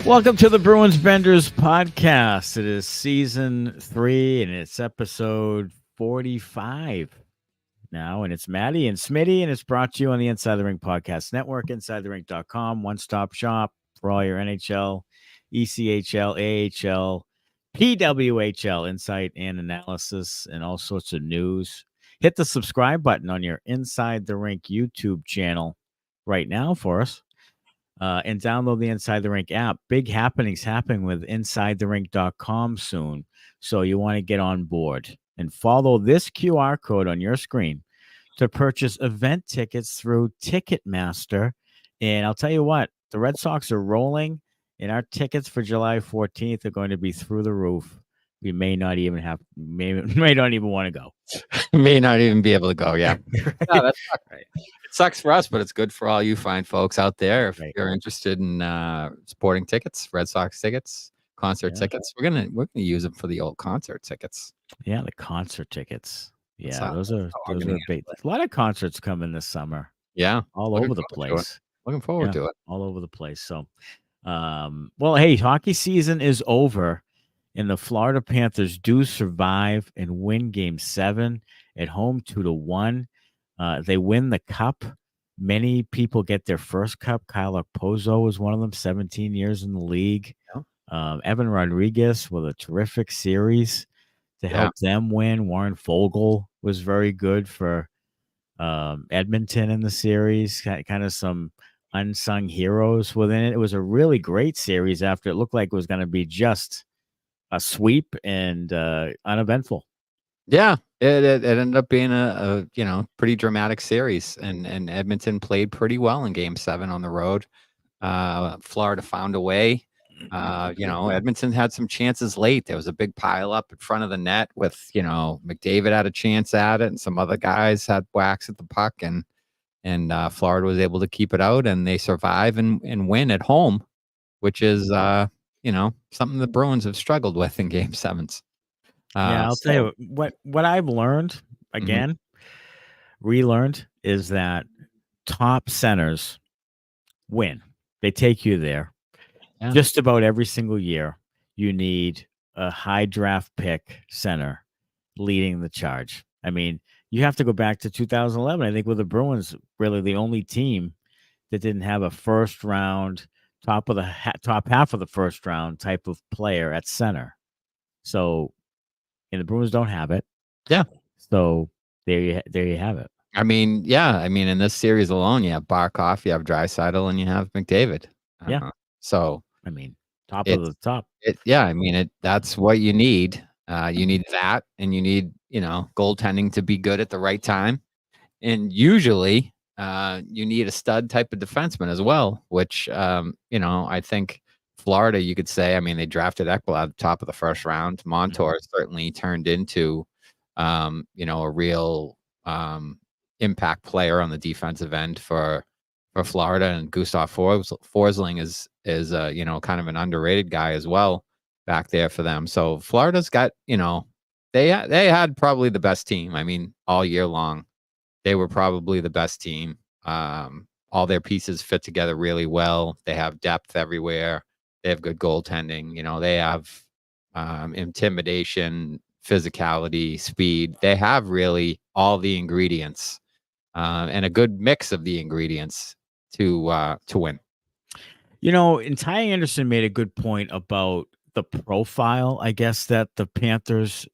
Welcome to the Bruins Benders Podcast. It is season 3 and it's episode 45 now. And it's Maddie and Smitty, and it's brought to you on the Inside the Rink Podcast Network, InsideTheRink.com, one-stop shop for all your NHL, ECHL, AHL, PWHL insight and analysis and all sorts of news. Hit the subscribe button on your Inside the Rink YouTube channel right now for us. And download the Inside the Rink app. Big happenings happening with InsideTheRink.com soon. So you want to get on board and follow this QR code on your screen to purchase event tickets through Ticketmaster. And I'll tell you what, the Red Sox are rolling, and our tickets for July 14th are going to be through the roof. We may not even may not even want to go. May not even be able to go. Yeah. No, that's not right. It sucks for us, but it's good for all you fine folks out there. If you're interested in sporting tickets, Red Sox tickets, concert tickets, we're gonna use them for the old concert tickets. Yeah, the concert tickets. Yeah, those are big. A lot of concerts coming this summer. Yeah, all over the place. Looking forward to it. All over the place. So, well, hey, hockey season is over. And the Florida Panthers do survive and win Game 7 at home 2-1. They win the cup. Many people get their first cup. Kyle Okposo was one of them, 17 years in the league. Yeah. Evan Rodriguez with a terrific series to help them win. Warren Foegele was very good for Edmonton in the series. Kind of some unsung heroes within it. It was a really great series after it looked like it was going to be just a sweep and uneventful. Yeah, it ended up being a pretty dramatic series, and Edmonton played pretty well in Game 7 on the road. Florida found a way. Edmonton had some chances late. There was a big pile up in front of the net with McDavid had a chance at it, and some other guys had whacks at the puck, and Florida was able to keep it out, and they survive and win at home, which is something the Bruins have struggled with in Game 7s. I'll tell you what I've learned again, relearned, is that top centers win. They take you there. Yeah. Just about every single year, you need a high draft pick center leading the charge. I mean, you have to go back to 2011. I think with the Bruins, really the only team that didn't have a first round, top half of the first round type of player at center. So, and the Bruins don't have it. Yeah. So there you have it. I mean, in this series alone, you have Barkov, you have Draisaitl, and you have McDavid. Yeah. So I mean, top of the top. That's what you need. You need that, and you need goaltending to be good at the right time, and usually. You need a stud type of defenseman as well, which, I think Florida, you could say, they drafted Ekblad at the top of the first round. Montour certainly turned into, a real impact player on the defensive end for Florida. And Gustav Forsling is kind of an underrated guy as well back there for them. So Florida's got, they had probably the best team. All year long. They were probably the best team. All their pieces fit together really well. They have depth everywhere. They have good goaltending. They have intimidation, physicality, speed. They have really all the ingredients and a good mix of the ingredients to win. And Ty Anderson made a good point about the profile, I guess, that the Panthers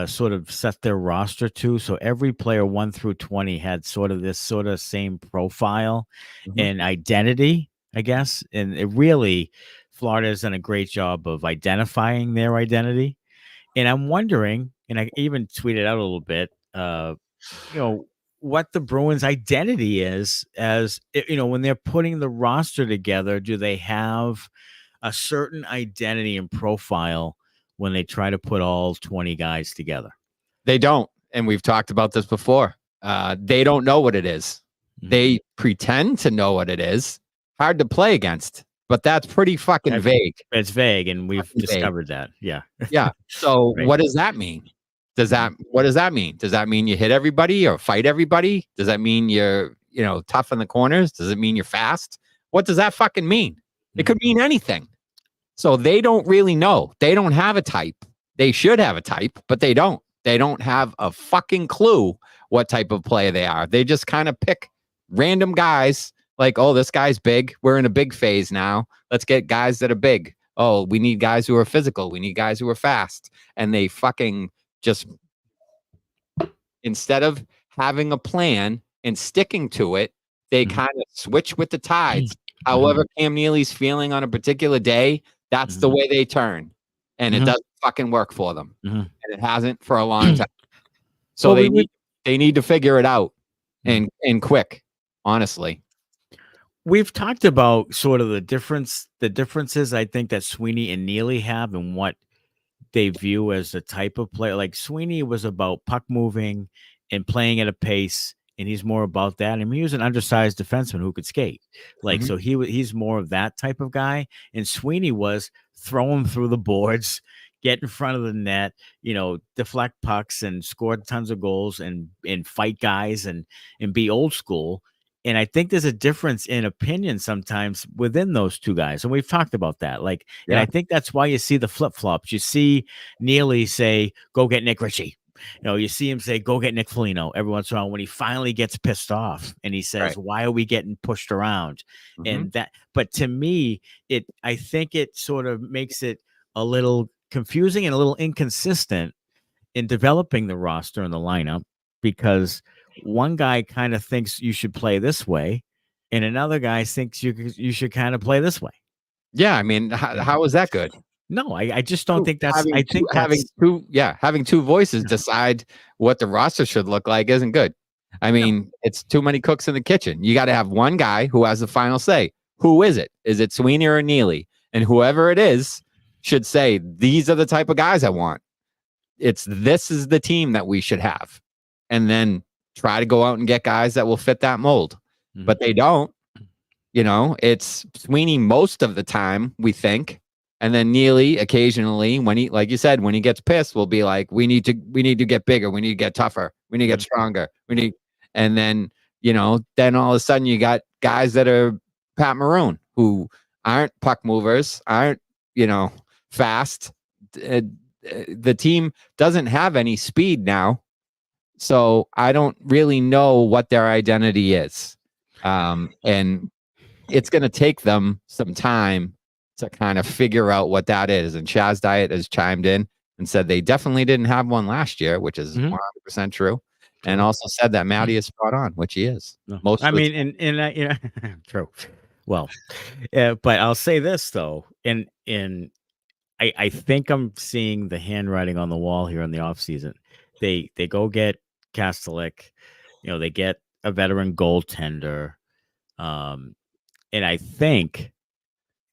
sort of set their roster to. So every player 1 through 20 had sort of same profile and identity, I guess. And it really, Florida has done a great job of identifying their identity. And I'm wondering, and I even tweeted out a little bit, what the Bruins' identity is as, when they're putting the roster together. Do they have a certain identity and profile when they try to put all 20 guys together? They don't. And we've talked about this before. They don't know what it is. They pretend to know what it is. Hard to play against, but that's pretty fucking vague. It's vague, and we've discovered that. Yeah. Yeah. So what does that mean? What does that mean? Does that mean you hit everybody or fight everybody? Does that mean you're, tough in the corners? Does it mean you're fast? What does that fucking mean? It could mean anything. So they don't really know. They don't have a type. They should have a type, but they don't. They don't have a fucking clue what type of player they are. They just kind of pick random guys like, oh, this guy's big. We're in a big phase now. Let's get guys that are big. Oh, we need guys who are physical. We need guys who are fast. And they fucking just, instead of having a plan and sticking to it, they kind of switch with the tides. However Cam Neely's feeling on a particular day, that's the way they turn. And it doesn't fucking work for them. And it hasn't for a long time. So they need to figure it out and quick, honestly. We've talked about sort of the differences I think that Sweeney and Neely have and what they view as the type of player. Like Sweeney was about puck moving and playing at a pace, and he's more about that. I mean, he was an undersized defenseman who could skate. Like, so he's more of that type of guy. And Sweeney was throw him through the boards, get in front of the net, deflect pucks and score tons of goals and fight guys and be old school. And I think there's a difference in opinion sometimes within those two guys. And we've talked about that. And I think that's why you see the flip-flops. You see Neely say, go get Nick Ritchie. You see him say, go get Nick Foligno every once in a while when he finally gets pissed off and he says, why are we getting pushed around? And but to me, I think it sort of makes it a little confusing and a little inconsistent in developing the roster and the lineup, because one guy kind of thinks you should play this way and another guy thinks you should kind of play this way. Yeah. I mean, how is that good? No, I just don't think that's. Having two voices decide what the roster should look like isn't good. I mean, it's too many cooks in the kitchen. You got to have one guy who has the final say. Who is it? Is it Sweeney or Neely? And whoever it is should say, these are the type of guys I want. This is the team that we should have. And then try to go out and get guys that will fit that mold. But they don't. It's Sweeney most of the time, we think. And then Neely occasionally, when he, like you said, when he gets pissed, will be like, we need to get bigger. We need to get tougher. We need to get stronger. And then, then all of a sudden you got guys that are Pat Maroon who aren't puck movers, aren't, fast. The team doesn't have any speed now. So I don't really know what their identity is. And it's going to take them some time to kind of figure out what that is. And Chaz Diet has chimed in and said they definitely didn't have one last year, which is 100% true. And also said that Matty is spot on, which he is. True. Well, but I'll say this though, I think I'm seeing the handwriting on the wall here in the offseason. They go get Kastelic, they get a veteran goaltender. And I think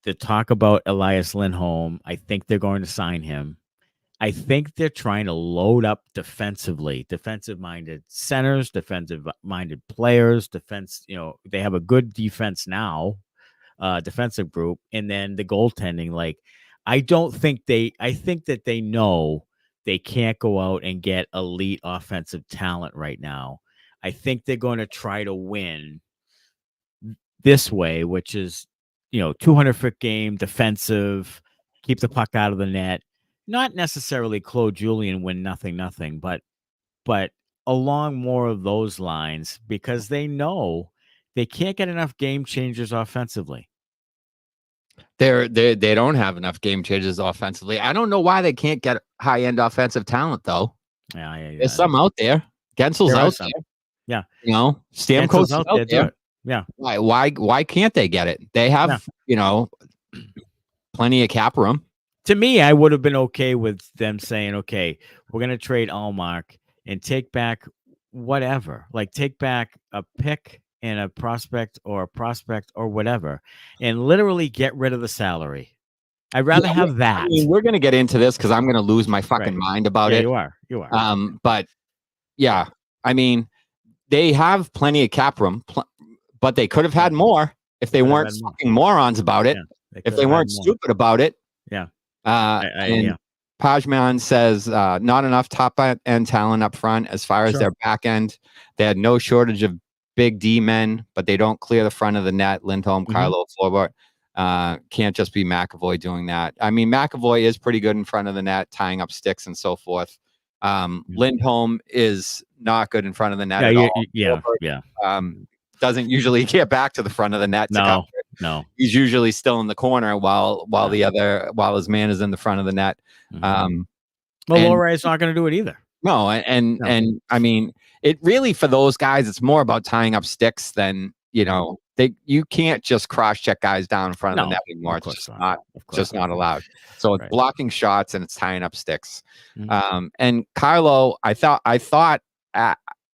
the talk about Elias Lindholm, I think they're going to sign him. I think they're trying to load up defensively, defensive-minded centers, defensive-minded players, they have a good defense now, defensive group, and then the goaltending. I think that they know they can't go out and get elite offensive talent right now. I think they're going to try to win this way, which is, 200-foot game, defensive, keep the puck out of the net. Not necessarily Claude Julien win nothing, but along more of those lines, because they know they can't get enough game changers offensively. They don't have enough game changers offensively. I don't know why they can't get high-end offensive talent, though. Yeah. There's some out there. Gensel's out there. Yeah. Stamkos out there. Yeah. Why can't they get it? They have, plenty of cap room. To me, I would have been okay with them saying, okay, we're going to trade Ullmark and take back whatever, take back a pick and a prospect or whatever, and literally get rid of the salary. I'd rather have that. I mean, we're going to get into this because I'm going to lose my fucking mind about it. You are. But yeah, I mean, they have plenty of cap room, but they could have had more if they weren't fucking morons about it. Yeah, if they weren't stupid about it. Yeah. Pajman says not enough top end talent up front as far as their back end. They had no shortage of big D men, but they don't clear the front of the net. Lindholm, Carlo, Florbart. Can't just be McAvoy doing that. I mean, McAvoy is pretty good in front of the net, tying up sticks and so forth. Lindholm is not good in front of the net at all. Doesn't usually get back to the front of the net. No. He's usually still in the corner while his man is in the front of the net. Loray's not going to do it either. No, and I mean, it really, for those guys, it's more about tying up sticks than, you can't just cross-check guys down in front of the net anymore. It's just not allowed. So it's blocking shots and it's tying up sticks. And Carlo, I thought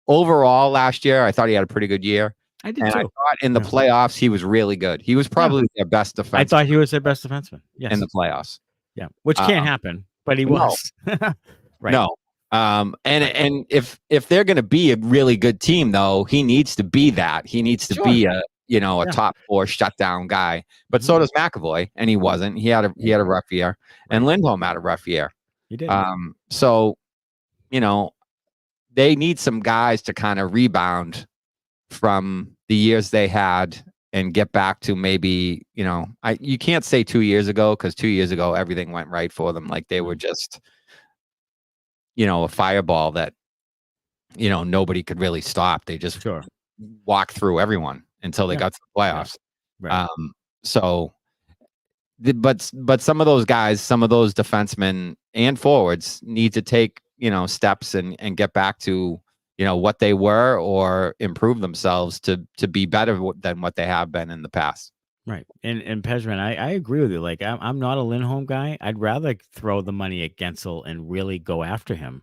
overall last year, I thought he had a pretty good year. I did too. I thought in the playoffs, he was really good. He was probably their best defenseman. I thought he was their best defenseman. Yes. In the playoffs. Yeah, which can't happen, but he was. Right. No. And if they're going to be a really good team, though, he needs to be that. He needs to be a top 4 shutdown guy. But so does McAvoy, and he wasn't. He had a rough year, and Lindholm had a rough year. He did. So, they need some guys to kind of rebound from the years they had and get back to maybe, you can't say 2 years ago, because 2 years ago everything went right for them. Like they were just, a fireball that, nobody could really stop. They just walked through everyone until they got to the playoffs. Right. But some of those guys, some of those defensemen and forwards need to take, steps and get back to, what they were, or improve themselves to be better than what they have been in the past. Right. And Pejman, I agree with you. Like, I'm not a Lindholm guy. I'd rather throw the money at Gensel and really go after him,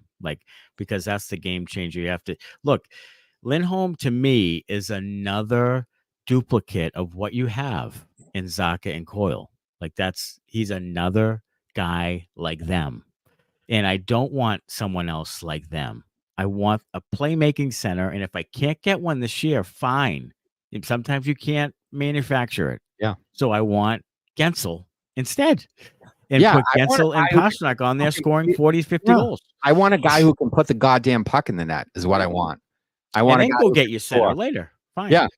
because that's the game changer. You have to look. Lindholm, to me, is another duplicate of what you have in Zacha and Coyle. He's another guy like them. And I don't want someone else like them. I want a playmaking center. And if I can't get one this year, fine. And sometimes you can't manufacture it. Yeah. So I want Gensel instead. And put Gensel and Pastrnak on there scoring 40, 50 goals. I want a guy who can put the goddamn puck in the net is what I want. I want to go get you center later. Fine. Yeah.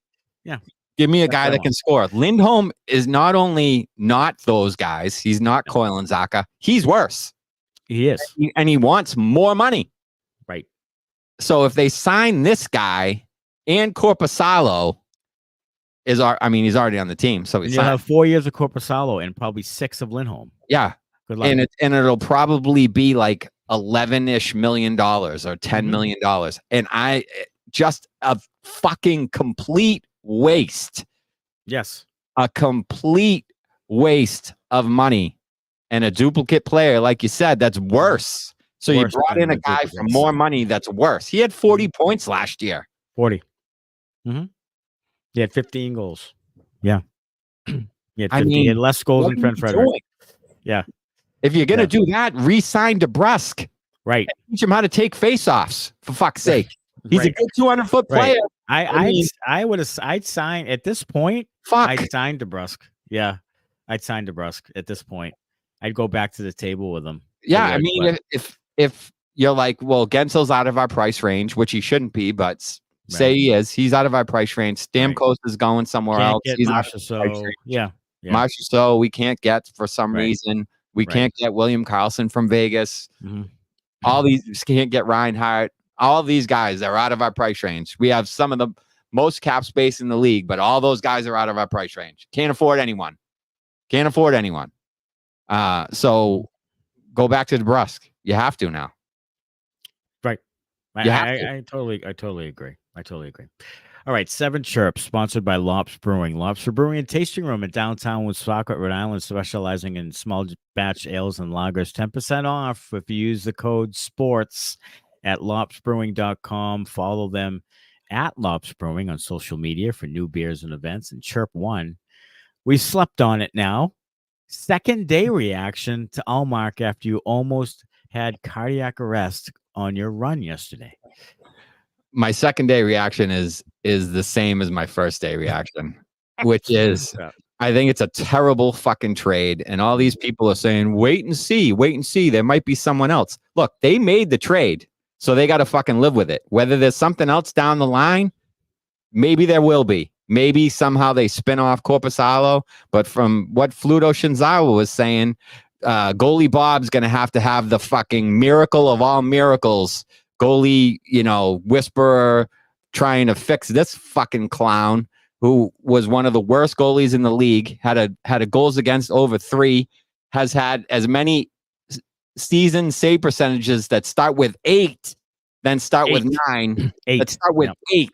Yeah. Give me a guy that can score. Lindholm is not only not those guys. He's not Coyle and Zacha. He's worse. He is. And he wants more money. Right. So if they sign this guy and Korpisalo he's already on the team. So you'll have 4 years of Korpisalo and probably 6 of Lindholm. Yeah. Good luck. And it'll probably be like $11-ish million or $10 million. And just a fucking complete waste. Yes. A complete waste of money. And a duplicate player, like you said, that's worse. So you brought in a guy for more money that's worse. He had 40 points last year. 40. Mm-hmm. He had 15 goals. Yeah. He had less goals than Trent Frederick. Yeah. If you're going to do that, re-sign DeBrusk. Right. Teach him how to take face-offs, for fuck's sake. He's a good 200-foot player. I'd sign at this point. I'd sign DeBrusk. Yeah. I'd sign DeBrusk at this point. I'd go back to the table with him. Yeah. If you're like, well, Gensel's out of our price range, which he shouldn't be, but say he is. He's out of our price range. Stamkos is going somewhere else. He's out of our price range. Yeah. Marchessault, we can't get for some reason. We can't get William Karlsson from Vegas. Mm-hmm. All these can't get Reinhart. All these guys are out of our price range. We have some of the most cap space in the league, but all those guys are out of our price range. Can't afford anyone. So go back to DeBrusk. You have to now. Right. I totally agree. All right, 7 Chirps, sponsored by Lops Brewing. Lops Brewing and Tasting Room in downtown Woonsocket, Rhode Island, specializing in small batch ales and lagers. 10% off if you use the code SPORTS at lopsbrewing.com. Follow them at Lops Brewing on social media for new beers and events. And Chirp 1, we slept on it now. Second day reaction to Ullmark after you almost had cardiac arrest on your run yesterday. My second day reaction is the same as my first day reaction, which is I think it's a terrible fucking trade. And all these people are saying, wait and see. There might be someone else. Look, they made the trade, so they got to fucking live with it. Whether there's something else down the line, maybe there will be. Maybe somehow they spin off Korpisalo, but from what Fluto Shinzawa was saying, goalie Bob's going to have the fucking miracle of all miracles. Goalie, whisperer trying to fix this fucking clown who was one of the worst goalies in the league, had a goals against over 3, has had as many season save percentages that start with 8 than start with 9. 8. That start with 8.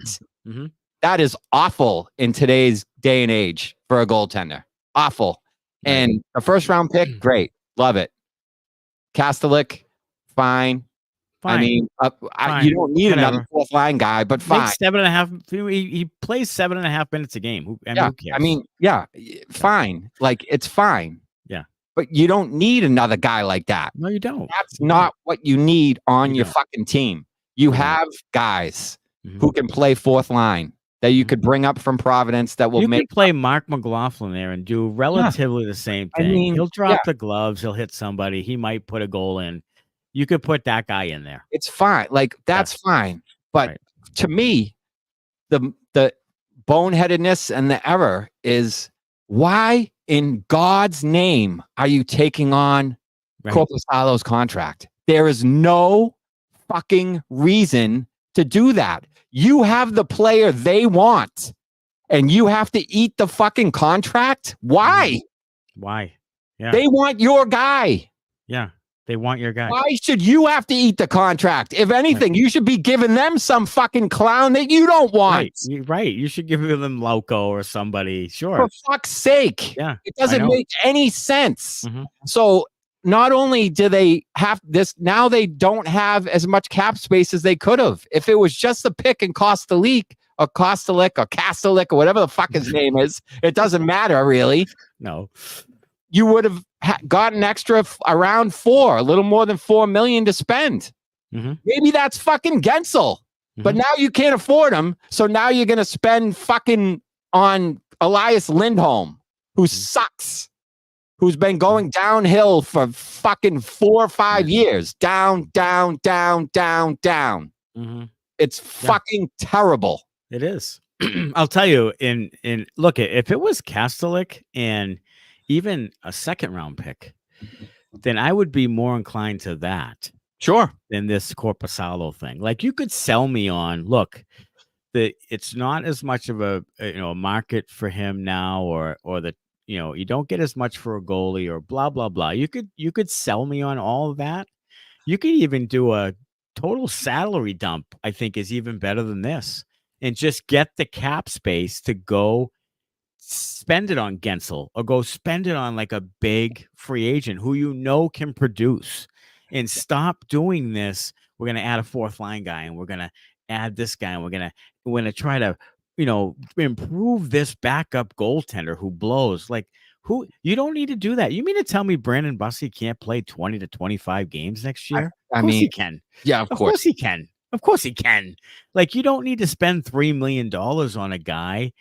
Mm-hmm. That is awful in today's day and age for a goaltender. Awful. Right. And a first round pick, great. Love it. Kastelic, fine. I mean, you don't need another fourth line guy, but fine. 7.5. He plays 7.5 minutes a game. Who cares? I mean, fine. Like, it's fine. Yeah. But you don't need another guy like that. No, you don't. That's not what you need on your fucking team. You have guys who can play fourth line that you could bring up from Providence that will you could play Mark McLaughlin there and do relatively the same thing. I mean, he'll drop the gloves. He'll hit somebody. He might put a goal in. You could put that guy in there. It's fine. Like, that's fine. But to me, the boneheadedness and the error is, why in God's name are you taking on Korpisalo's contract? There is no fucking reason to do that. You have the player they want, and you have to eat the fucking contract? Why? Why? Yeah. They want your guy. Yeah. They want your guy. Why should you have to eat the contract? If anything, you should be giving them some fucking clown that you don't want. Right. You should give them Loco or somebody. Sure. For fuck's sake. Yeah. It doesn't make any sense. Mm-hmm. So not only do they have this, now they don't have as much cap space as they could have. If it was just the pick and Kastelic or Kastelic or whatever the fuck his name is, it doesn't matter really. No. You would have gotten extra around 4, a little more than $4 million to spend. Mm-hmm. Maybe that's fucking Gensel, but now you can't afford him. So now you're going to spend fucking on Elias Lindholm, who sucks, who's been going downhill for fucking 4 or 5 years. Down. Mm-hmm. It's fucking terrible. It is. I'll tell you, look, if it was Kastelic and even a second round pick, then I would be more inclined to that. Sure. Than this Korpisalo thing. Like, you could sell me on, look, it's not as much of a market for him now, or the, you don't get as much for a goalie or blah, blah, blah. You could sell me on all of that. You could even do a total salary dump, I think, is even better than this, and just get the cap space to go spend it on Gensel, or go spend it on like a big free agent who can produce, and stop doing this. We're going to add a fourth line guy, and we're going to add this guy, and we're going to try to, improve this backup goaltender who blows. Like, who? You don't need to do that. You mean to tell me Brandon Bussey can't play 20 to 25 games next year? I mean, mean, he can. Yeah, of course he can. Of course he can. Like, you don't need to spend $3 million on a guy,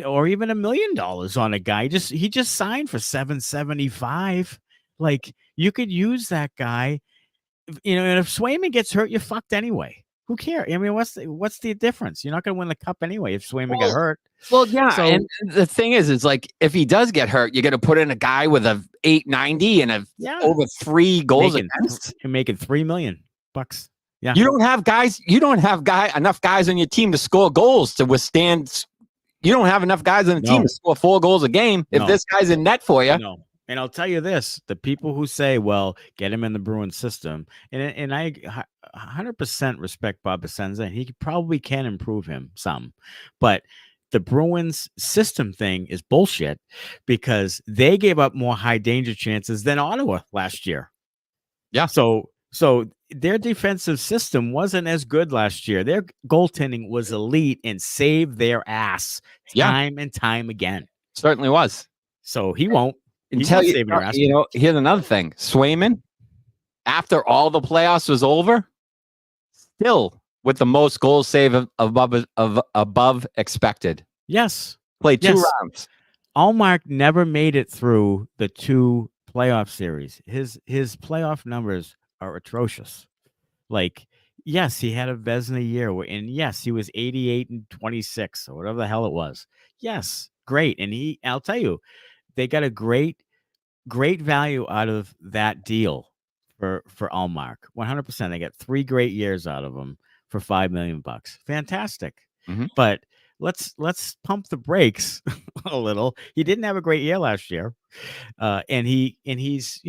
or even $1 million on a guy. He just signed for $775. Like, you could use that guy, and if Swayman gets hurt, you're fucked anyway. Who cares? I mean, what's the difference? You're not going to win the cup anyway if Swayman got hurt. Well, yeah. So, and the thing is like, if he does get hurt, you're going to put in a guy with a 890 and over 3 goals against. You're making $3 million. Yeah. You don't have enough guys on your team to score goals to withstand. You don't have enough guys on the team to score 4 goals a game if this guy's in net for you. No. And I'll tell you this, the people who say, well, get him in the Bruins system, and I 100% respect Bob Essenza, he probably can improve him some, but the Bruins system thing is bullshit, because they gave up more high danger chances than Ottawa last year. Yeah. So their defensive system wasn't as good last year. Their goaltending was elite and saved their ass time and time again. Certainly was. So he won't. Until here's another thing. Swayman, after all the playoffs was over, still with the most goals saved above expected. Yes. Played 2 rounds. Ullmark never made it through the 2 playoff series. His playoff numbers are atrocious. Like, yes, he had a Vezina year, and yes, he was 88 and 26 or whatever the hell it was. Yes, great. And I'll tell you, they got a great value out of that deal for Ullmark. 100%. They got 3 great years out of him for $5 million. Fantastic. Mhm. But let's pump the brakes a little. He didn't have a great year last year. And he's,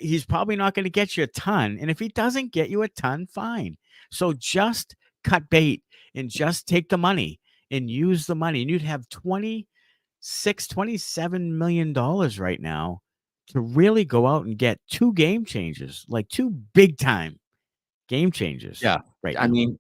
he's probably not going to get you a ton. And if he doesn't get you a ton, fine. So just cut bait and just take the money and use the money. And you'd have $27 million right now to really go out and get 2 game changers, like 2 big time game changers. Yeah. Right. I mean,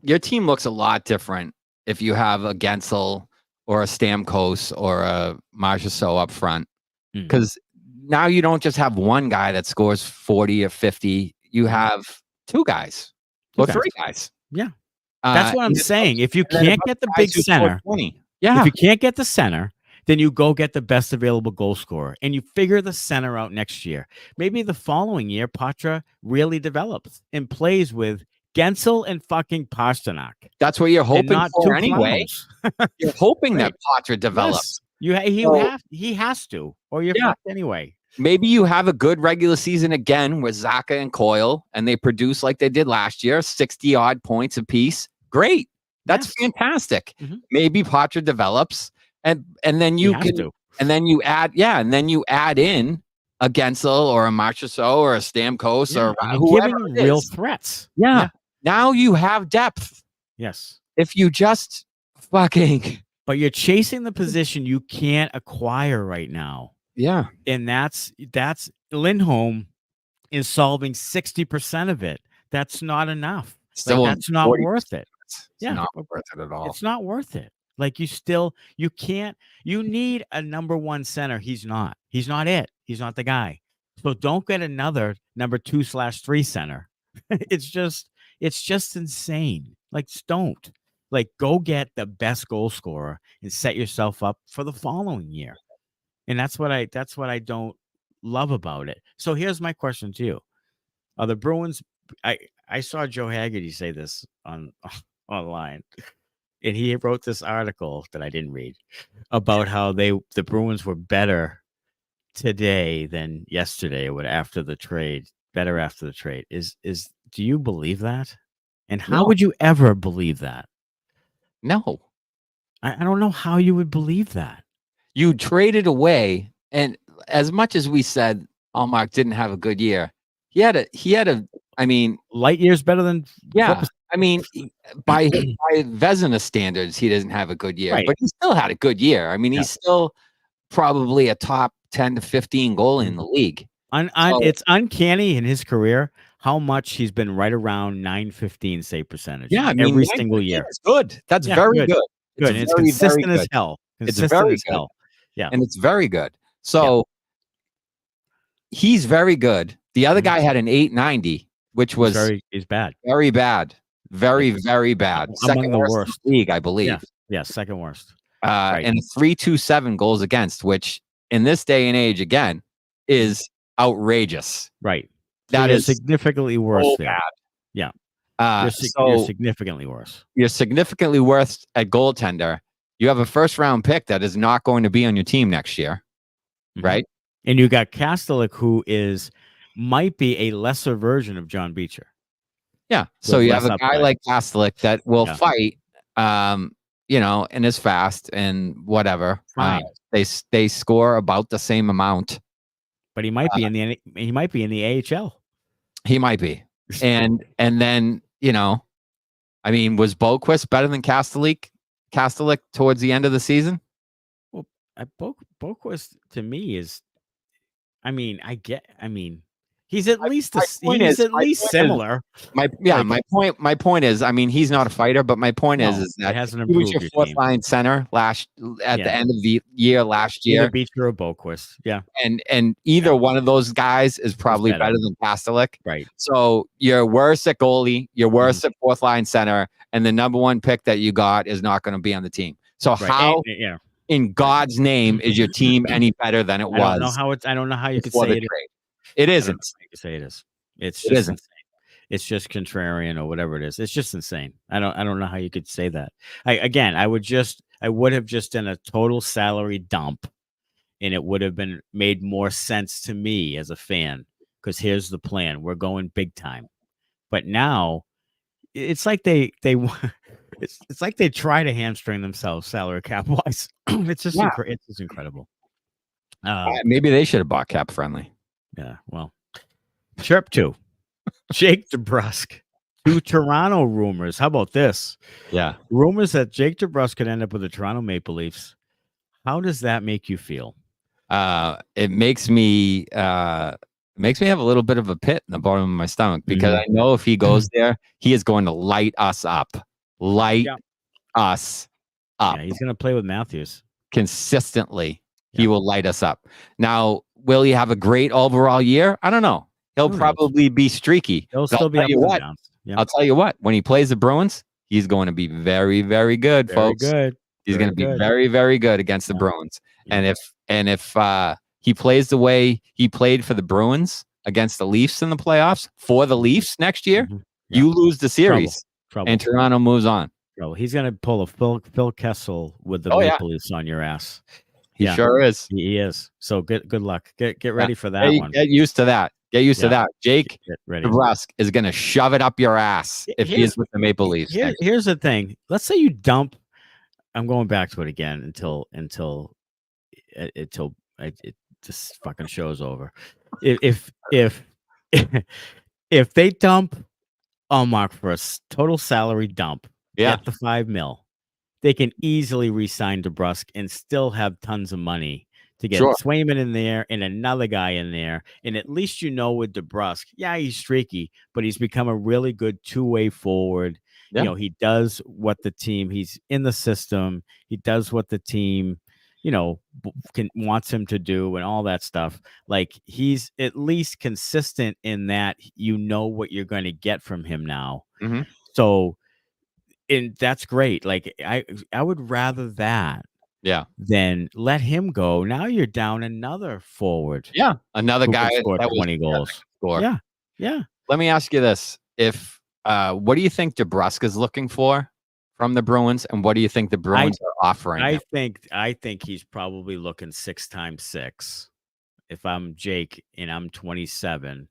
your team looks a lot different if you have a Gensel or a Stamkos or a Marchessault up front, because now you don't just have one guy that scores 40 or 50. You have 2 guys or 3 guys. Yeah. That's what I'm saying. If you can't get the big center, if you can't get the center, then you go get the best available goal scorer and you figure the center out next year. Maybe the following year, Patra really develops and plays with Gensel and fucking Pasternak. That's what you're hoping for anyway. You're hoping that Patra develops. Yes. He has to, or you're fucked anyway. Maybe you have a good regular season again with Zacha and Coyle, and they produce like they did last year, 60-odd points apiece. Great. That's fantastic. Mm-hmm. Maybe Patra develops, and then you add in a Gensel or a Marchessault or a Stamkos or whoever it is. Real threats. Yeah. Now you have depth. Yes. If you just fucking... But you're chasing the position you can't acquire right now. Yeah. And that's Lindholm is solving 60% of it. That's not enough. That's not worth it. It's not worth it at all. It's not worth it. Like you need a number 1 center. He's not it. He's not the guy. So don't get another number 2/3 center. It's just insane. Like don't. Like go get the best goal scorer and set yourself up for the following year. And that's what I don't love about it. So here's my question to you. Are the Bruins, I saw Joe Haggerty say this online, and he wrote this article that I didn't read about how the Bruins were better today than yesterday or after the trade, better after the trade. Do you believe that? And how would you ever believe that? No. I don't know how you would believe that. You traded away, and as much as we said Ullmark didn't have a good year, he had a light years better than by Vezina standards, he doesn't have a good year, but he still had a good year. I mean, he's still probably a top 10 to 15 goalie in the league. It's uncanny in his career how much he's been right around .915 save percentage. Yeah, every single year. It's good. That's very good. Good. It's consistent as hell. It's very good. Yeah, and it's very good. So he's very good. The other guy had an 890, which was he's bad. Very bad. Very, very bad. Second worst in the league, I believe. Yeah, second worst. And 327 goals against, which in this day and age, again, is outrageous. Right. That is significantly worse. So there. Bad. Yeah. You're significantly worse. You're significantly worse at goaltender. You have a first-round pick that is not going to be on your team next year, right? And you got Kastelic, who might be a lesser version of John Beecher. Yeah. So you have a guy like Kastelic that will fight, and is fast and whatever. They score about the same amount. But he might be in the AHL. He might be. And then, was Boquist better than Kastelic towards the end of the season? Well, Boquist to me is, he's at least similar. My point is, he's not a fighter, but my point is that he was your fourth line center at the end of the year last year. Either Beecher or Boquist, yeah. And either one of those guys is probably better than Kastelic. Right. So you're worse at goalie, you're worse at fourth line center, and the number 1 pick that you got is not going to be on the team. So how in God's name is your team any better than it was? I don't know how you could say it. It isn't. You say it is. It isn't. It's just contrarian or whatever it is. It's just insane. I don't know how you could say that. I would have just done a total salary dump, and it would have been made more sense to me as a fan, because here's the plan. We're going big time. But now it's like it's like they try to hamstring themselves salary cap wise. It's just it's just incredible. Maybe they should have bought cap friendly. Yeah, well, chirp 2. Jake DeBrusk. 2 Toronto rumors. How about this? Yeah. Rumors that Jake DeBrusk could end up with the Toronto Maple Leafs. How does that make you feel? It makes me have a little bit of a pit in the bottom of my stomach, because I know if he goes there, he is going to light us up. Us up. Yeah, he's going to play with Matthews consistently. Yeah. He will light us up. Now, will he have a great overall year? I don't know. He'll probably be streaky. He'll still be up and down. Yeah. I'll tell you what. When he plays the Bruins, he's going to be very, very good, folks. He's going to be very, very good against the Bruins. Yeah. And if he plays the way he played for the Bruins against the Leafs in the playoffs for the Leafs next year, you lose the series, and Toronto moves on. He's going to pull a Phil Kessel with the Maple Leafs on your ass. He sure is. He is. So good luck. Get ready for that one. Get used to that. Get used to that. Jake DeBrusk is going to shove it up your ass if he is with the Maple Leafs. Here's the thing. Let's say you dump. I'm going back to it again until this fucking show's over. If they dump Ullmark for a total salary dump, at the $5 million, they can easily re-sign DeBrusk and still have tons of money to get Swayman in there and another guy in there. And at least with DeBrusk, he's streaky, but he's become a really good two-way forward. Yeah. He does what the team, he's in the system. He does what the team, wants him to do and all that stuff. Like, he's at least consistent in that what you're going to get from him now. Mm-hmm. So, and that's great. Like, I would rather that than let him go. Now you're down another forward. Yeah. Another guy that scored 20 goals. Score. Yeah. Let me ask you this. What do you think DeBrusk is looking for from the Bruins, and what do you think the Bruins are offering him? I think he's probably looking 6x6. If I'm Jake and I'm 27,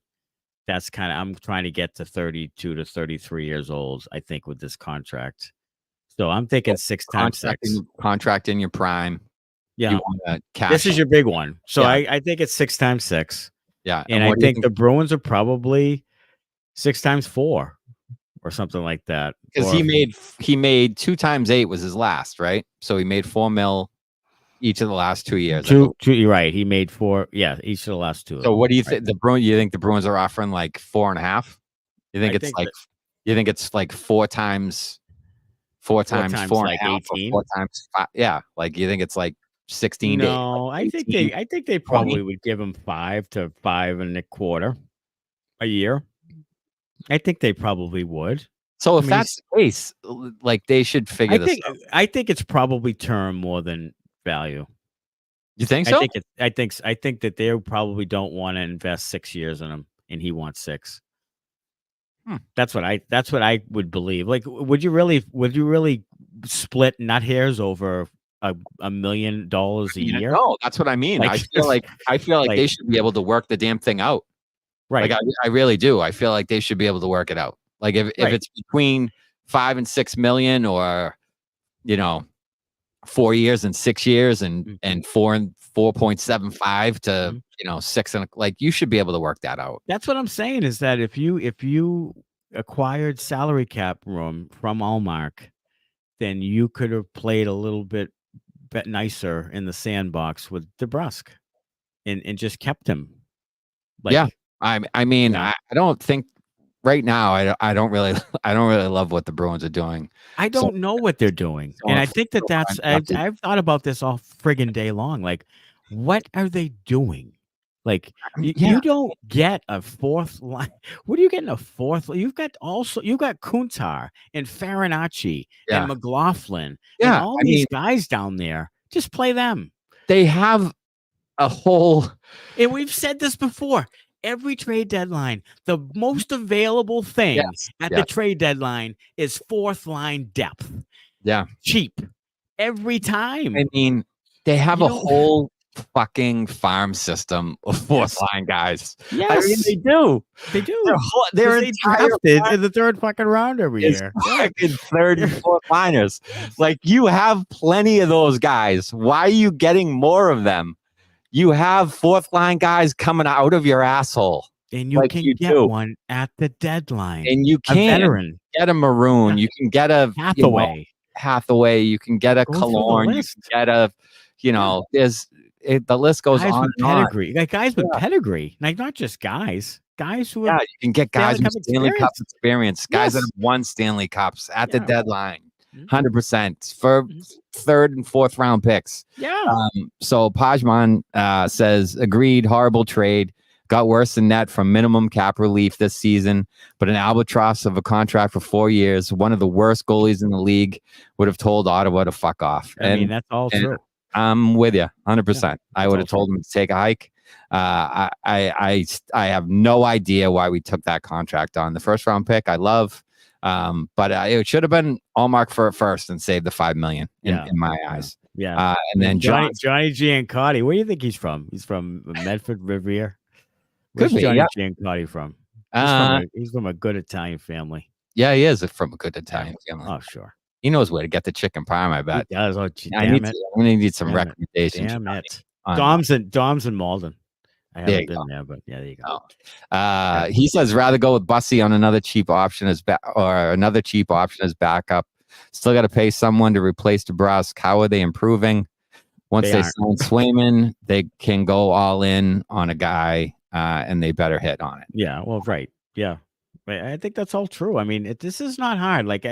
that's I'm trying to get to 32 to 33 years old, I think, with this contract. So I'm thinking 6x6. Contract in your prime. Yeah. You want cash. This is your big one. So I think it's 6x6. Yeah. And I think the Bruins are probably 6x4 or something like that. Because he made 2x8 was his last, right? So he made $4 million each of the last 2 years. You're right. He made 4. Yeah, each of the last 2. So what do you think? You think the Bruins are offering like 4.5? You think it's like 4 times 4.5 like 18? 4 times 5? Yeah, like you think it's like 16? No, I think they probably would give him 5 to 5.25 a year. I think they probably would. So if that's the case, like, they should figure this out. I think it's probably term more than value. You think so? I think that they probably don't want to invest 6 years in him, and he wants 6. That's what I would believe. Like, would you really split nut hairs over $1 million a year? No, that's what I mean. Like, I feel like they should be able to work the damn thing out. Right. Like, I really do. I feel like they should be able to work it out. Like, if it's between $5 and $6 million, or 4 years and 6 years, and 4.75 to 6, and like, you should be able to work that out. That's what I'm saying, is that if you acquired salary cap room from Ullmark, then you could have played a little bit nicer in the sandbox with DeBrusk and just kept him. I don't think right now. I don't really love what the Bruins are doing. I don't know what they're doing, and I think that's. I've thought about this all friggin' day long. Like, what are they doing? Like, you don't get a fourth line. What are you getting a fourth? You've got Kuntar and Farinacci and McLaughlin and all these guys down there. Just play them. They have a whole. And we've said this before. every trade deadline, the most available thing at the trade deadline is fourth line depth. Yeah. Cheap. Every time. I mean, they have a whole fucking farm system of fourth line guys. Yes. I mean, they do. They do. They're drafted in the third fucking round every year. Fucking third and fourth liners. Like, you have plenty of those guys. Why are you getting more of them? You have fourth line guys coming out of your asshole. And you can get one at the deadline. And you can get a Maroon. You can get a Hathaway. You can get a Killorn. You can get a, the list goes on and pedigree. Like guys with pedigree. Like not just guys. Guys who you can get guys with Stanley Cup experience. Guys that have won Stanley Cups at the deadline. 100% for third and fourth round picks. So Pajman says, agreed, horrible trade. Got worse than that from minimum cap relief this season, but an albatross of a contract for 4 years. One of the worst goalies in the league would have told Ottawa to fuck off. I mean, that's all true. I'm with you 100%. I would have told him to take a hike. I have no idea why we took that contract on the first round pick. I love, but it should have been Ullmark for first and save the $5 million in my eyes. Yeah. And then Johnny Giancotti. Where do you think he's from? He's from Medford Riviera. Where's Johnny Giancotti from? He's from a good Italian family. Yeah, he is from a good Italian family. Oh, sure. He knows where to get the chicken parm, I bet. He does. Oh, I'm going to need some recommendations. Damn it. Dom's in Malden. I haven't been there, but there you go. He says rather go with Bussy on another cheap option as backup. Still got to pay someone to replace DeBrusk. How are they improving? Once they sign Swayman, they can go all in on a guy. And they better hit on it. Yeah, well, right. Yeah. I think that's all true. I mean, this is not hard. Like,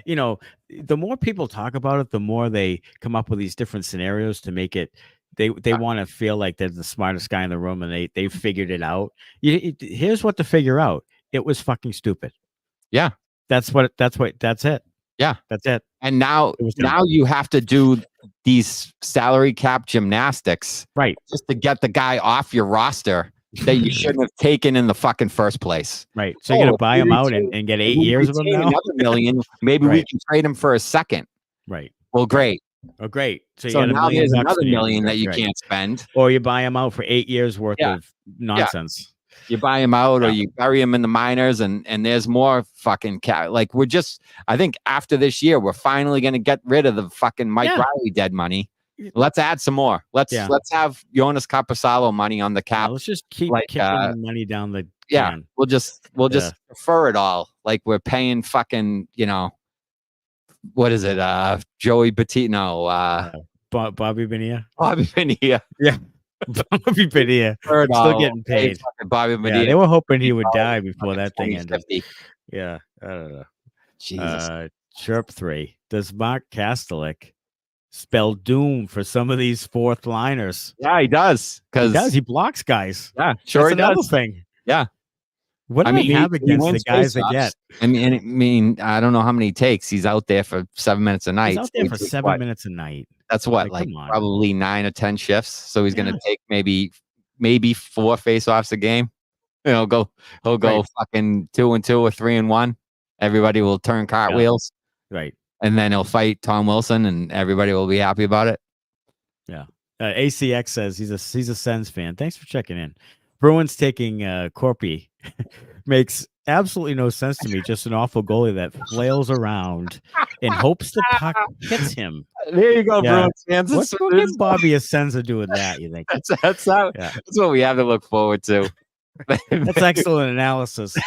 the more people talk about it, the more they come up with these different scenarios to make it, they want to feel like they're the smartest guy in the room and they figured it out. Here's what to figure out. It was fucking stupid. Yeah. That's it. Yeah. That's it. And now you have to do these salary cap gymnastics. Right. Just to get the guy off your roster that you shouldn't have taken in the fucking first place. Right. So you're going to buy him out and get 8 years of him now? Another million. Maybe we can trade him for a second. Right. Well, great. Oh, great. So now there's another million that you can't spend. Or you buy him out for 8 years worth of nonsense. You buy him out or you bury him in the minors and there's more fucking like I think after this year, we're finally going to get rid of the fucking Mike Riley dead money. Let's add some more. Let's have Jonas Carpasalo money on the cap. Let's just keep kicking money down the can. We'll just defer it all. Like we're paying fucking, what is it? Joey Bettino, Bobby Bonilla. Bobby Bonilla. Yeah. Bobby Bonilla. Still getting paid. Bobby Bonilla. Yeah, they were hoping he would die before that thing ended. Yeah. I don't know. Jesus. Chirp 3. Does Mark Kastelic spell doom for some of these fourth liners? Yeah, he does. He blocks guys. Yeah, sure. That's another thing. Yeah. What do they have against the guys that get? I mean, I don't know how many takes. He's out there for 7 minutes a night. He's out there for 7 minutes a night. That's what, like probably 9 or 10 shifts. So he's going to take maybe 4 face-offs a game. He'll go fucking 2-2 or 3-1. Everybody will turn cartwheels. Right. And then he'll fight Tom Wilson, and everybody will be happy about it. Yeah. ACX says he's a Sens fan. Thanks for checking in. Bruins taking Corpy makes absolutely no sense to me. Just an awful goalie that flails around and hopes the puck hits him. There you go, Bruins fans. What's going to Bobby Asenza do with that, you think? That's what we have to look forward to. That's excellent analysis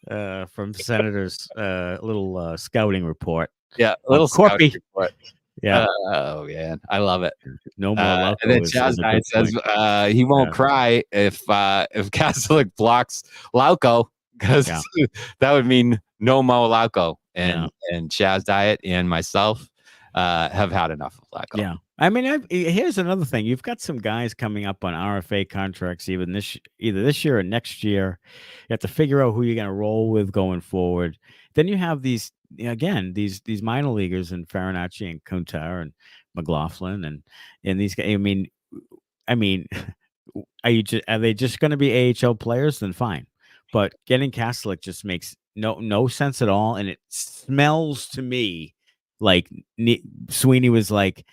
from Senator's little scouting report. Yeah, a little Corpy report. Yeah. Oh man, I love it. No more. And then Chaz Knight says he won't cry if Kastelic blocks Lauko because that would mean no Mo Lauko. And Chaz Diet and myself have had enough of Lauko. Yeah. I mean, here's another thing. You've got some guys coming up on RFA contracts either this year or next year. You have to figure out who you're going to roll with going forward. Then you have these minor leaguers and Farinacci and Kuntar and McLaughlin and these guys. I mean, are they just going to be AHL players? Then fine, but getting Kastelic just makes no sense at all, and it smells to me like Sweeney was like,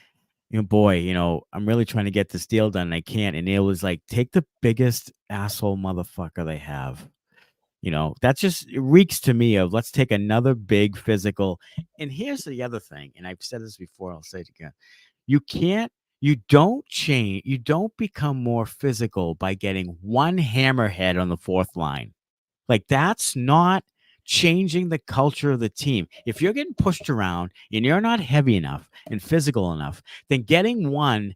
boy, I'm really trying to get this deal done, and I can't. And it was like, take the biggest asshole motherfucker they have. That just reeks to me of let's take another big physical. And here's the other thing, and I've said this before, I'll say it again. You don't change, you don't become more physical by getting one hammerhead on the fourth line. Like, that's not changing the culture of the team. If you're getting pushed around and you're not heavy enough and physical enough, then getting one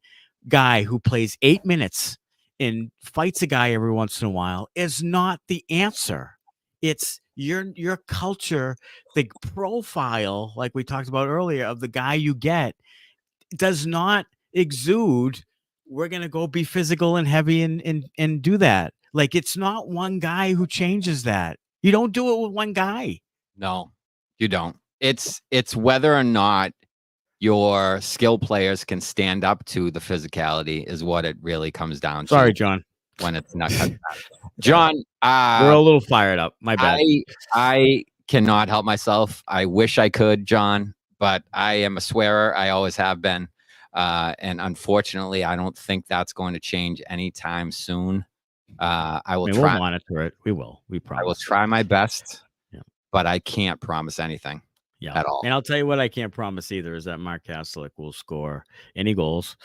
guy who plays 8 minutes and fights a guy every once in a while is not the answer. It's your culture, the profile, like we talked about earlier, of the guy you get does not exude, we're going to go be physical and heavy and do that. Like, it's not one guy who changes that. You don't do it with one guy. No, you don't. It's whether or not your skill players can stand up to the physicality is what it really comes down to. Sorry, John. When it's not John, we're a little fired up. My bad. I cannot help myself. I wish I could, John, but I am a swearer. I always have been. And unfortunately, I don't think that's going to change anytime soon. I will try. We'll monitor it. We will. We promise. I will try my best, but I can't promise anything at all. And I'll tell you what I can't promise either is that Mark Kastelic will score any goals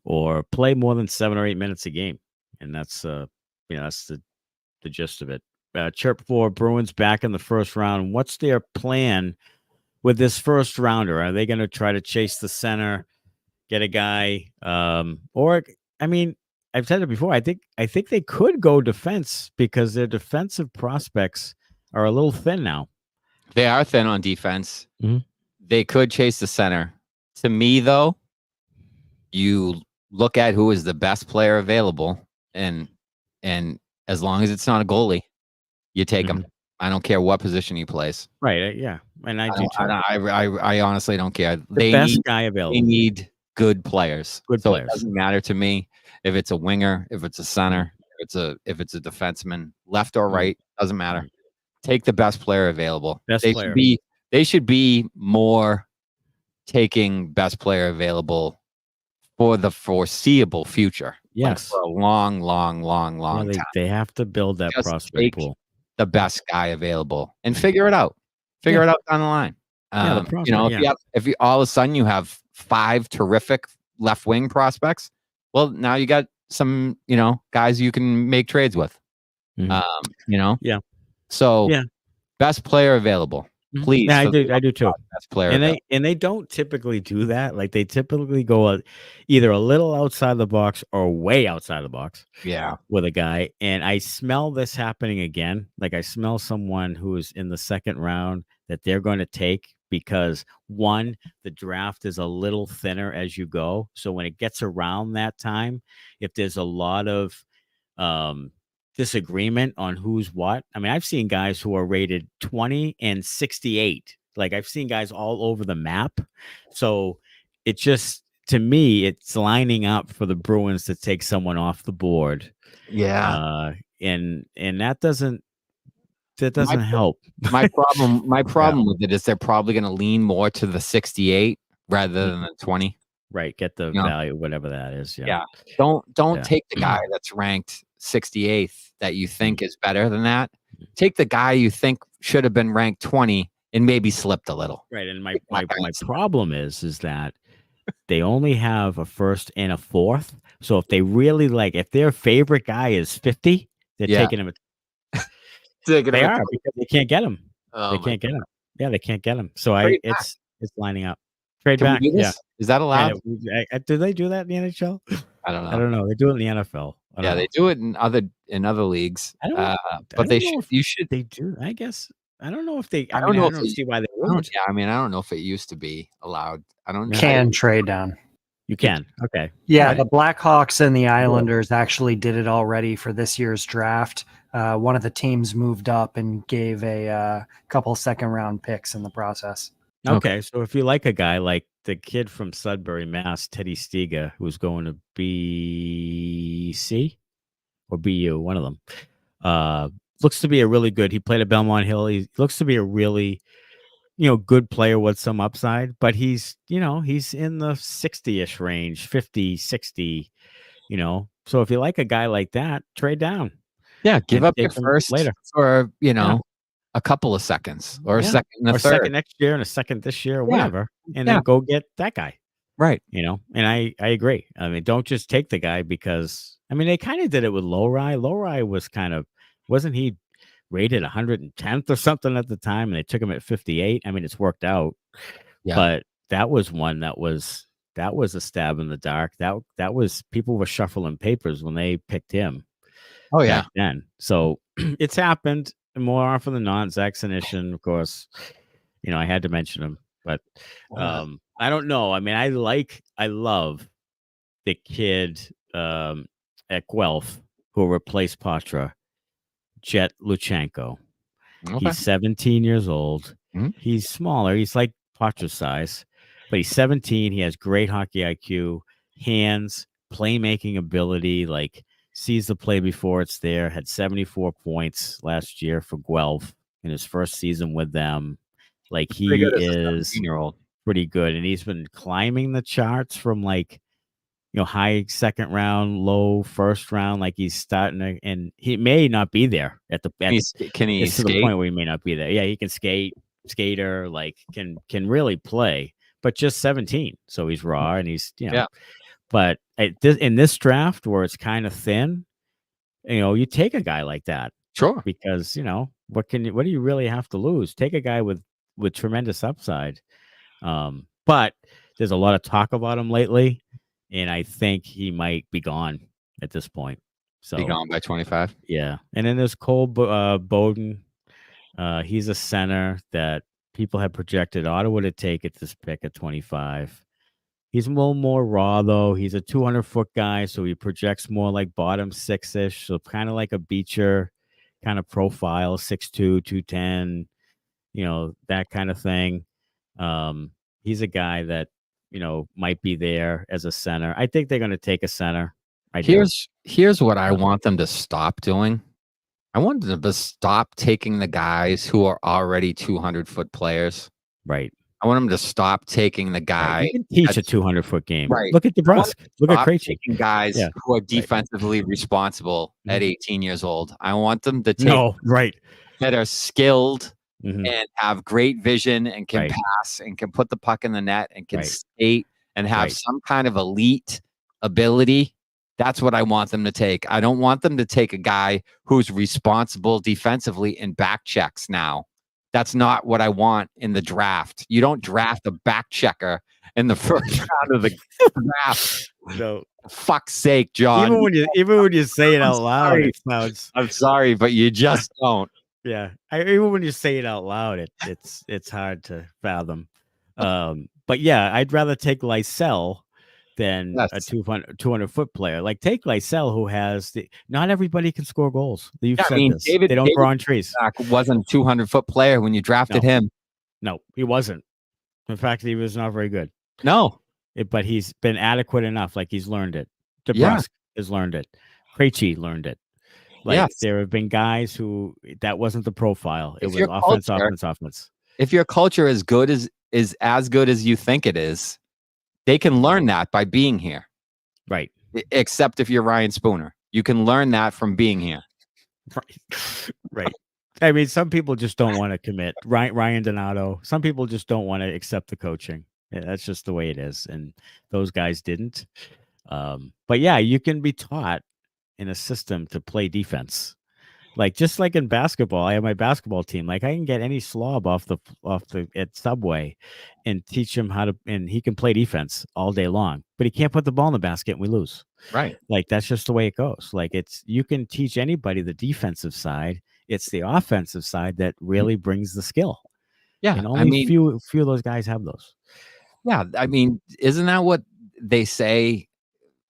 or play more than 7 or 8 minutes a game. And that's that's the gist of it. Chirp for Bruins back in the first round. What's their plan with this first rounder? Are they going to try to chase the center, get a guy, or I mean, I've said it before. I think they could go defense because their defensive prospects are a little thin now. They are thin on defense. Mm-hmm. They could chase the center. To me, though, you look at who is the best player available, and as long as it's not a goalie, you take him. I don't care what position he plays. Right? Yeah, and I do too. I honestly don't care. The best guy available. They need good players. Good players. It doesn't matter to me if it's a winger, if it's a center, if it's a defenseman, left or right, doesn't matter. Take the best player available. They should be more taking best player available for the foreseeable future. Yes, like for a long time. They have to build that Just prospect pool. The best guy available and figure it out. Figure it out down the line. If you all of a sudden you have 5 terrific left wing prospects, well, now you got some, guys you can make trades with. So best player available. Please. Yeah, I do too. Best player and they don't typically do that. Like, they typically go either a little outside the box or way outside the box. Yeah. With a guy. And I smell this happening again. Like, I smell someone who is in the second round that they're going to take because, one, the draft is a little thinner as you go. So when it gets around that time, if there's a lot of disagreement on who's what. I mean, I've seen guys who are rated 20 and 68. Like, I've seen guys all over the map. So it just, to me, it's lining up for the Bruins to take someone off the board. Yeah. And that doesn't help. My problem with it is they're probably going to lean more to the 68 rather than the 20. Right. Get the value, whatever that is. Yeah. Don't take the guy that's ranked 68th that you think is better than that. Take the guy you think should have been ranked 20 and maybe slipped a little. Right. And my problem is that they only have a first and a fourth. So if they really if their favorite guy is 50, they're taking him. They are because they can't get him. They can't get him. Yeah, they can't get him. So it's lining up. Trade back. Yeah. Is that allowed? Do they do that in the NHL? I don't know. I don't know. They do it in the NFL. They do it in other leagues. But you should. They do. I guess. I don't know if they. I don't see why they wouldn't. I don't know if it used to be allowed. I don't. Can trade down. You can. Okay. Yeah, the Blackhawks and the Islanders actually did it already for this year's draft. One of the teams moved up and gave a couple second-round picks in the process. Okay, so if you like a guy like the kid from Sudbury, Mass, Teddy Stiga, who's going to BC, or BU, one of them. Looks to be a really good. He played at Belmont Hill. He looks to be a really, good player with some upside, but he's in the 60-ish range, 50, 60, So if you like a guy like that, trade down. Yeah, give and up your take him first later. for, a couple of seconds or a second and a or third. second next year and a second this year or Yeah. whatever, and then go get that guy. Right. And I agree. I mean, don't just take the guy because, they kind of did it with Lowry. Lowry was wasn't he rated 110th or something at the time, and they took him at 58. It's worked out. Yeah. But that was one that was a stab in the dark. That was, people were shuffling papers when they picked him. Oh yeah. Back then. So it's happened more often than not. Zach Senyshyn, of course, I had to mention him, but I don't know. I love the kid at Guelph who replaced Patra, Jet Luchenko. Okay. He's 17 years old. Mm-hmm. He's smaller. He's like Patra's size, but he's 17. He has great hockey IQ, hands, playmaking ability, sees the play before it's there, had 74 points last year for Guelph in his first season with them. He is pretty good. And he's been climbing the charts from high second round, low first round. He's starting to, and he may not be there at the, can he skate? To the point where he may not be there. Yeah, he can skater, can really play, but just 17. So he's raw and he's, But in this draft where it's kind of thin, you take a guy like that. Sure. Because, what do you really have to lose? Take a guy with tremendous upside. But there's a lot of talk about him lately, and I think he might be gone at this point. So be gone by 25. Yeah. And then there's Cole Bowden. He's a center that people have projected Ottawa to take at this pick at 25. He's a little more raw, though. He's a 200-foot guy, so he projects more like bottom six-ish, so kind of like a Beecher kind of profile, 6'2", 210, that kind of thing. He's a guy that, might be there as a center. I think they're going to take a center. Here's what I want them to stop doing. I want them to stop taking the guys who are already 200-foot players. Right. I want them to stop taking the guy. You can teach a 200-foot game. Right. Look at DeBrusk. Look at Krejci. Taking guys who are defensively responsible at 18 years old. I want them to take that are skilled and have great vision and can pass and can put the puck in the net and can skate and have some kind of elite ability. That's what I want them to take. I don't want them to take a guy who's responsible defensively in back checks now. That's not what I want in the draft. You don't draft a back checker in the first round of the draft. No, fuck's sake, John. Even when you say it out loud, it sounds. I'm sorry, but you just don't. Yeah, even when you say it out loud, it's hard to fathom. But yeah, I'd rather take Lysell than a 200-foot player. Take Lysell, who has not everybody can score goals. You've said this. They don't grow on trees. Wasn't a 200-foot player when you drafted him. No, he wasn't. In fact, he was not very good. No. But he's been adequate enough. He's learned it. DeBrusk has learned it. Krejci learned it. There have been guys who that wasn't the profile. It was offense. If your culture is as good as you think it is, they can learn that by being here. Right. Except if you're Ryan Spooner. You can learn that from being here. Right. Some people just don't want to commit. Ryan Donato. Some people just don't want to accept the coaching. Yeah, that's just the way it is. And those guys didn't. But yeah, you can be taught in a system to play defense. Just like in basketball, I have my basketball team. I can get any slob off the at Subway and teach him how to, and he can play defense all day long, but he can't put the ball in the basket and we lose. Right. That's just the way it goes. You can teach anybody the defensive side. It's the offensive side that really brings the skill. Yeah. And only few of those guys have those. Yeah. Isn't that what they say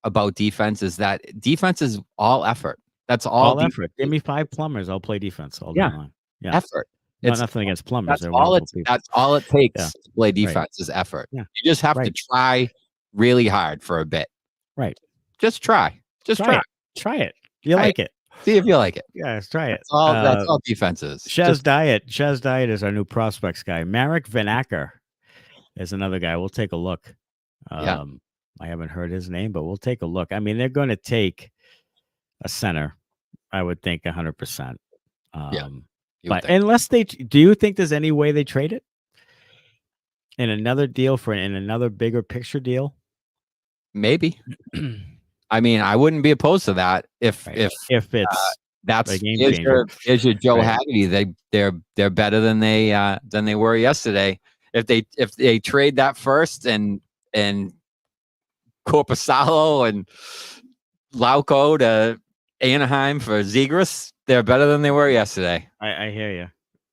about defense, is that defense is all effort? That's all effort. Give me 5 plumbers. I'll play defense all day long. Yeah. Effort. It's nothing against plumbers. That's all it takes to play defense is effort. Yeah. You just have to try really hard for a bit. Right. Just try. Just try. Try it. You Right. like it? See if you like it. Yeah, let's try it. That's all defense is. Shaz Diet is our new prospects guy. Marek Vanacker is another guy. We'll take a look. Yeah. I haven't heard his name, but we'll take a look. I mean, they're going to take a center, I would think 100%. But unless do you think there's any way they trade it in another deal in another bigger picture deal? Maybe. I mean, I wouldn't be opposed to that if it's that's a game is changer. your Joe Haggerty. They're better than they were yesterday. If they trade that first and Korpisalo and Lauko to Anaheim for Zegras, they're better than they were yesterday. I hear you.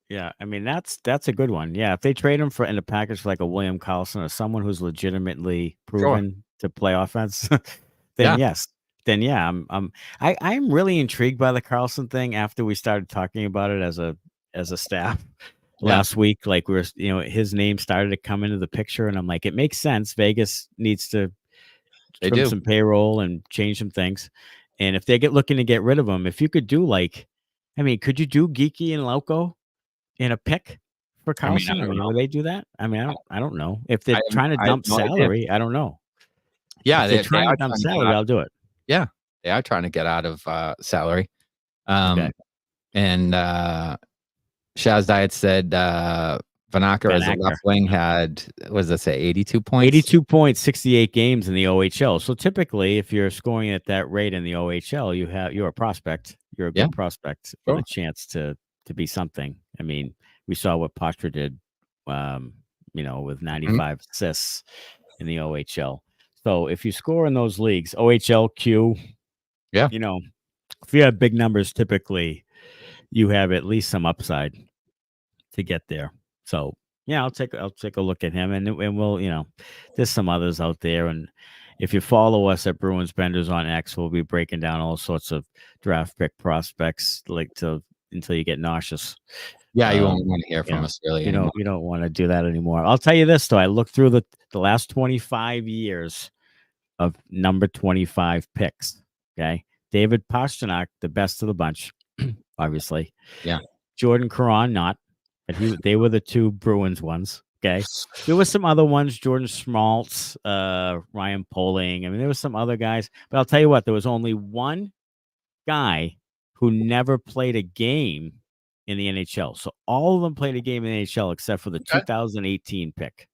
Yeah, I mean that's a good one. Yeah, if they trade him in a package for like a William Karlsson or someone who's legitimately proven to play offense, then yes. Then yeah, I'm really intrigued by the Karlsson thing after we started talking about it as a staff last week. Like his name started to come into the picture, and I'm like, it makes sense. Vegas needs to trim some payroll and change some things. And if they looking to get rid of him, if you could do could you do Geeky and Lauko in a pick for Karlsson? Would they do that? I mean, I don't know. If they're trying to dump salary, I don't know. Yeah, if they're trying to dump salary, I'll do it. Yeah, they are trying to get out of salary. Okay. And Shaz Diet said Vanacker as a left wing had, what does that say, 82 points? 82 points, 68 games in the OHL. So typically, if you're scoring at that rate in the OHL, you're a prospect. You're a good prospect with a chance to be something. I mean, we saw what Poitras did, with 95 assists in the OHL. So if you score in those leagues, OHL, Q, if you have big numbers, typically you have at least some upside to get there. So yeah, I'll take a look at him, and we'll there's some others out there, and if you follow us at Bruins Benders on X, we'll be breaking down all sorts of draft pick prospects until you get nauseous. Yeah, you won't want to hear from us really. You don't want to do that anymore. I'll tell you this though, I looked through the last 25 years of number 25 picks. Okay, David Pastrnak, the best of the bunch, obviously. Yeah, Jordan Caron, not. But they were the two Bruins ones. Okay. There were some other ones, Jordan Schmaltz, Ryan Poling. I mean, there were some other guys. But I'll tell you what, there was only one guy who never played a game in the NHL. So all of them played a game in the NHL except for the 2018 pick,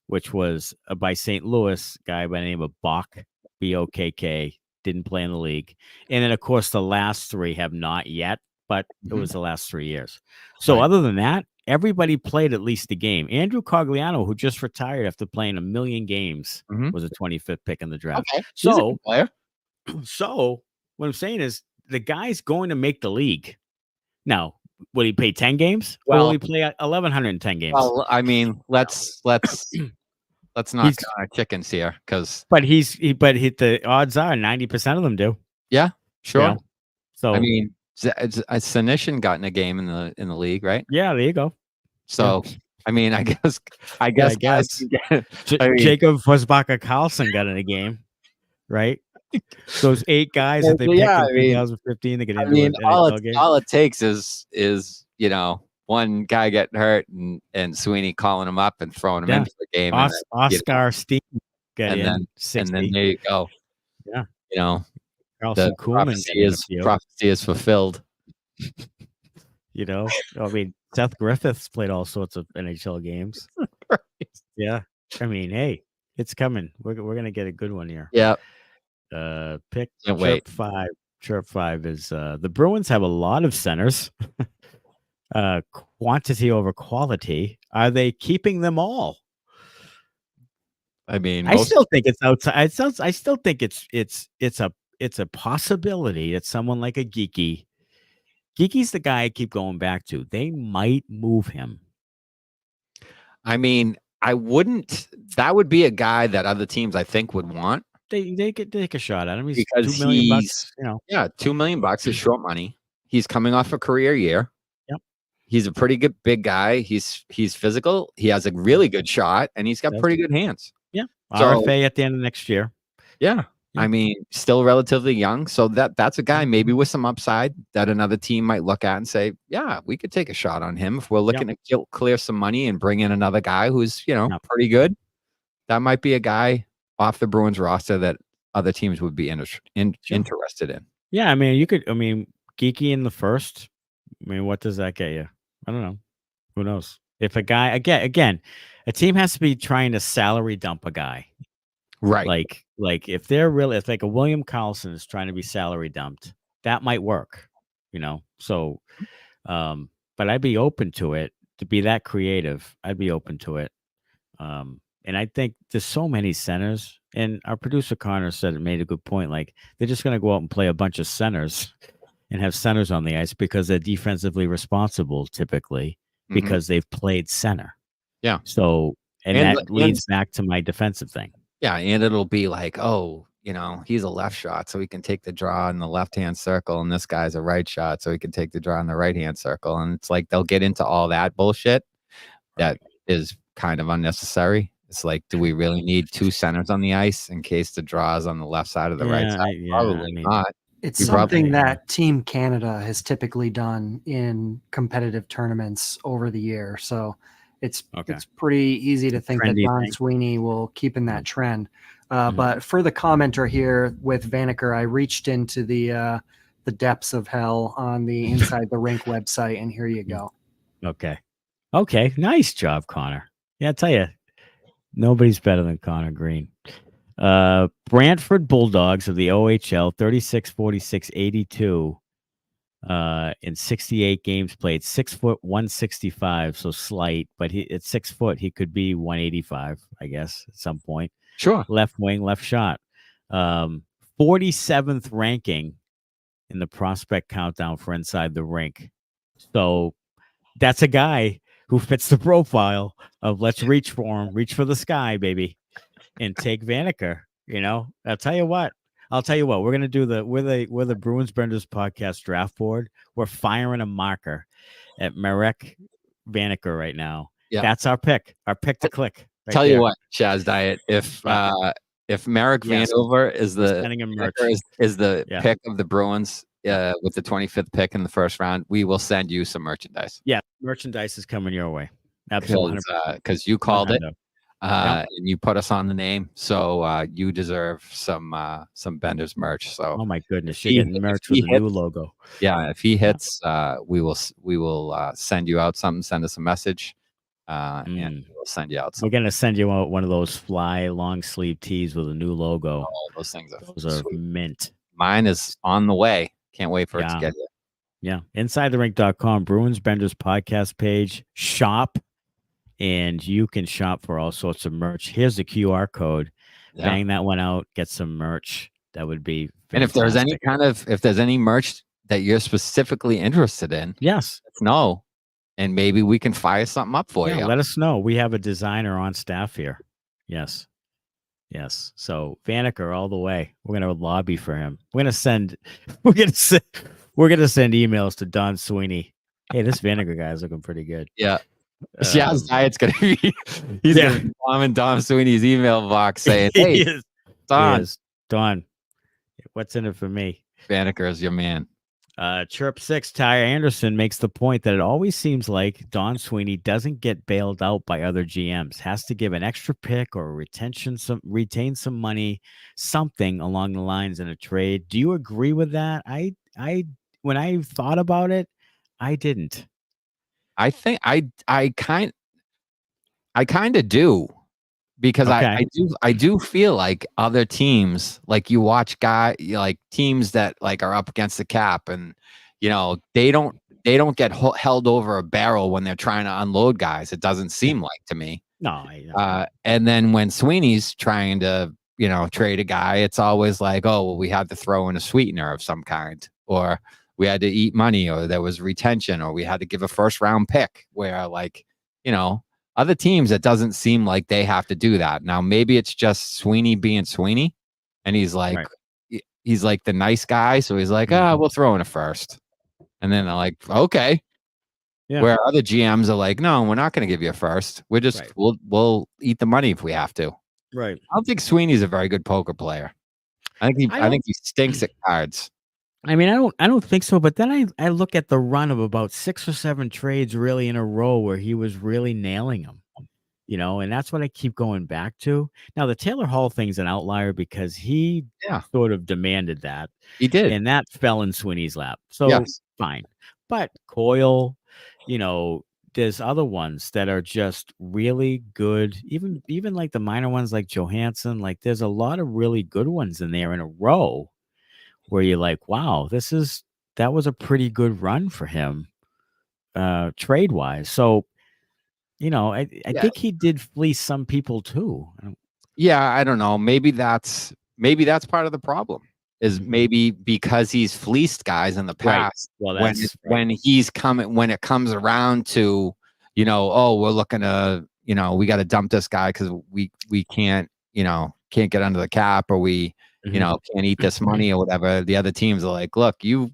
which was by St. Louis guy by the name of Bokk, B-O-K-K, didn't play in the league. And then, of course, the last three have not yet, but it was the last 3 years. So other than that, everybody played at least a game. Andrew Cogliano, who just retired after playing 1 million games, was a 25th pick in the draft. Okay. So what I'm saying is the guy's going to make the league. Now, will he play 10 games? Or will he play 1,110 games? Well, I mean, let's not count our chickens here, because but the odds are 90% of them do. Yeah, sure. So I mean, Senishin got in a game in the league, right? Yeah, there you go. So I mean, I guess Jacob Forsbacka Karlsson got in a game, right? Those 8 guys that they picked in 2015 to get into an NHL game. All it takes is one guy getting hurt and Sweeney calling him up and throwing him into the game. Oscar Steen got in, and then there you go. Yeah, the prophecy is fulfilled. I mean, Seth Griffiths played all sorts of NHL games. Yeah, I mean, hey, it's coming. We're gonna get a good one here. Yeah. Pick Chirp 5. Chirp 5 is the Bruins have a lot of centers. Quantity over quality. Are they keeping them all? I mean, I still think it's outside. I still think it's a possibility that someone like a Geeky's the guy I keep going back to. They might move him. I mean, I wouldn't. That would be a guy that other teams I think would want. They could take a shot at him. He's because $2 million. Yeah, $2 million is short money. He's coming off a career year. Yep. He's a pretty good big guy. He's physical. He has a really good shot, and he's got pretty good hands. Yeah. RFA at the end of next year. Yeah. Yeah. I mean, still relatively young. So that's a guy maybe with some upside that another team might look at and say, yeah, we could take a shot on him. If we're looking to clear some money and bring in another guy who's, pretty good, that might be a guy off the Bruins roster that other teams would be interested in. Yeah, I mean, Geeky in the first. I mean, what does that get you? I don't know. Who knows? If a guy again, a team has to be trying to salary dump a guy. Right. Like if they're really, if like a William Karlsson is trying to be salary dumped, that might work, So, but I'd be open to it, to be that creative. I'd be open to it. And I think there's so many centers, and our producer Connor made a good point. Like, they're just going to go out and play a bunch of centers and have centers on the ice because they're defensively responsible typically because they've played center. Yeah. So, and that leads back to my defensive thing. Yeah, and it'll be like, he's a left shot, so he can take the draw in the left-hand circle, and this guy's a right shot, so he can take the draw in the right-hand circle. And it's like they'll get into all that bullshit that is kind of unnecessary. It's like, do we really need two centers on the ice in case the draw is on the left side or the right side? Probably not. It's something that Team Canada has typically done in competitive tournaments over the year. So it's pretty easy to think that Don Sweeney will keep in that trend. But for the commenter here with Vanacker, I reached into the depths of hell on the Inside the Rink website, and here you go. Okay. Nice job, Connor. Yeah, I tell you, nobody's better than Connor Green. Brantford Bulldogs of the OHL, 36-46-82. In 68 games played, 6 foot 165, so slight, but at 6 foot he could be 185, I guess, at some point. Sure. Left wing, left shot. 47th ranking in the prospect countdown for Inside the Rink. So that's a guy who fits the profile of let's reach for him, reach for the sky, baby, and take Vanacker. I'll tell you what, we're going to do we're the Bruins Benders Podcast draft board. We're firing a marker at Marek Vanacker right now. Yeah. That's our pick to click. Right tell there. You what, Chaz Diet, if Marek Vanover is the pick of the Bruins with the 25th pick in the first round, we will send you some merchandise. Yeah, merchandise is coming your way. Absolutely. Because you called it. And you put us on the name, so you deserve some Benders merch. So, oh my goodness, you're getting merch with the new logo. Yeah, if he hits, we will send you out something. Send us a message, and we'll send you out something. We're gonna send you out one of those fly long sleeve tees with a new logo. Oh, those things are mint. Mine is on the way. Can't wait for it to get here. Yeah, InsideTheRink.com, Bruins Benders podcast page, shop. And you can shop for all sorts of merch. Here's the QR code. Yeah. Bang that one out. Get some merch. That would be fantastic. And if there's any merch that you're specifically interested in, yes, let us know, and maybe we can fire something up for you. Let us know. We have a designer on staff here. Yes. So Vanacker all the way. We're gonna lobby for him. We're gonna send emails to Don Sweeney. Hey, this Vanacker guy is looking pretty good. Yeah. Shaz Diet's gonna be gonna be bombing Don Sweeney's email box saying, "Hey, Don, what's in it for me?" Vanacker is your man. Chirp 6, Ty Anderson makes the point that it always seems like Don Sweeney doesn't get bailed out by other GMs. Has to give an extra pick or retain some money, something along the lines in a trade. Do you agree with that? I when I thought about it, I didn't. I think I kind of do, because I do feel like other teams, like you watch teams that are up against the cap, and they don't get held over a barrel when they're trying to unload guys. It doesn't seem like to me. No. And then when Sweeney's trying to trade a guy, it's always like, oh well, we had to throw in a sweetener of some kind, or we had to eat money, or there was retention, or we had to give a first round pick, where other teams, it doesn't seem like they have to do that. Now, maybe it's just Sweeney being Sweeney, and he's like the nice guy. So he's like, we'll throw in a first. And then they're like, okay. Yeah. Where other GMs are like, no, we're not going to give you a first. We're just, we'll eat the money if we have to. Right. I don't think Sweeney's a very good poker player. I think he stinks at cards. I mean, I don't think so. But then I look at the run of about 6 or 7 trades really in a row where he was really nailing them, and that's what I keep going back to. Now, the Taylor Hall thing's an outlier because he sort of demanded that. He did. And that fell in Sweeney's lap. So Yes. fine. But Coyle, there's other ones that are just really good. Even like the minor ones like Johansson, like there's a lot of really good ones in there in a row where you're like, wow, that was a pretty good run for him, trade wise. So, I think he did fleece some people too. I don't know. Maybe that's part of the problem. Is maybe because he's fleeced guys in the past. Right. Well, when it comes around to, we're looking to, we got to dump this guy because we can't get under the cap, or we can't eat this money or whatever. The other teams are like, look, you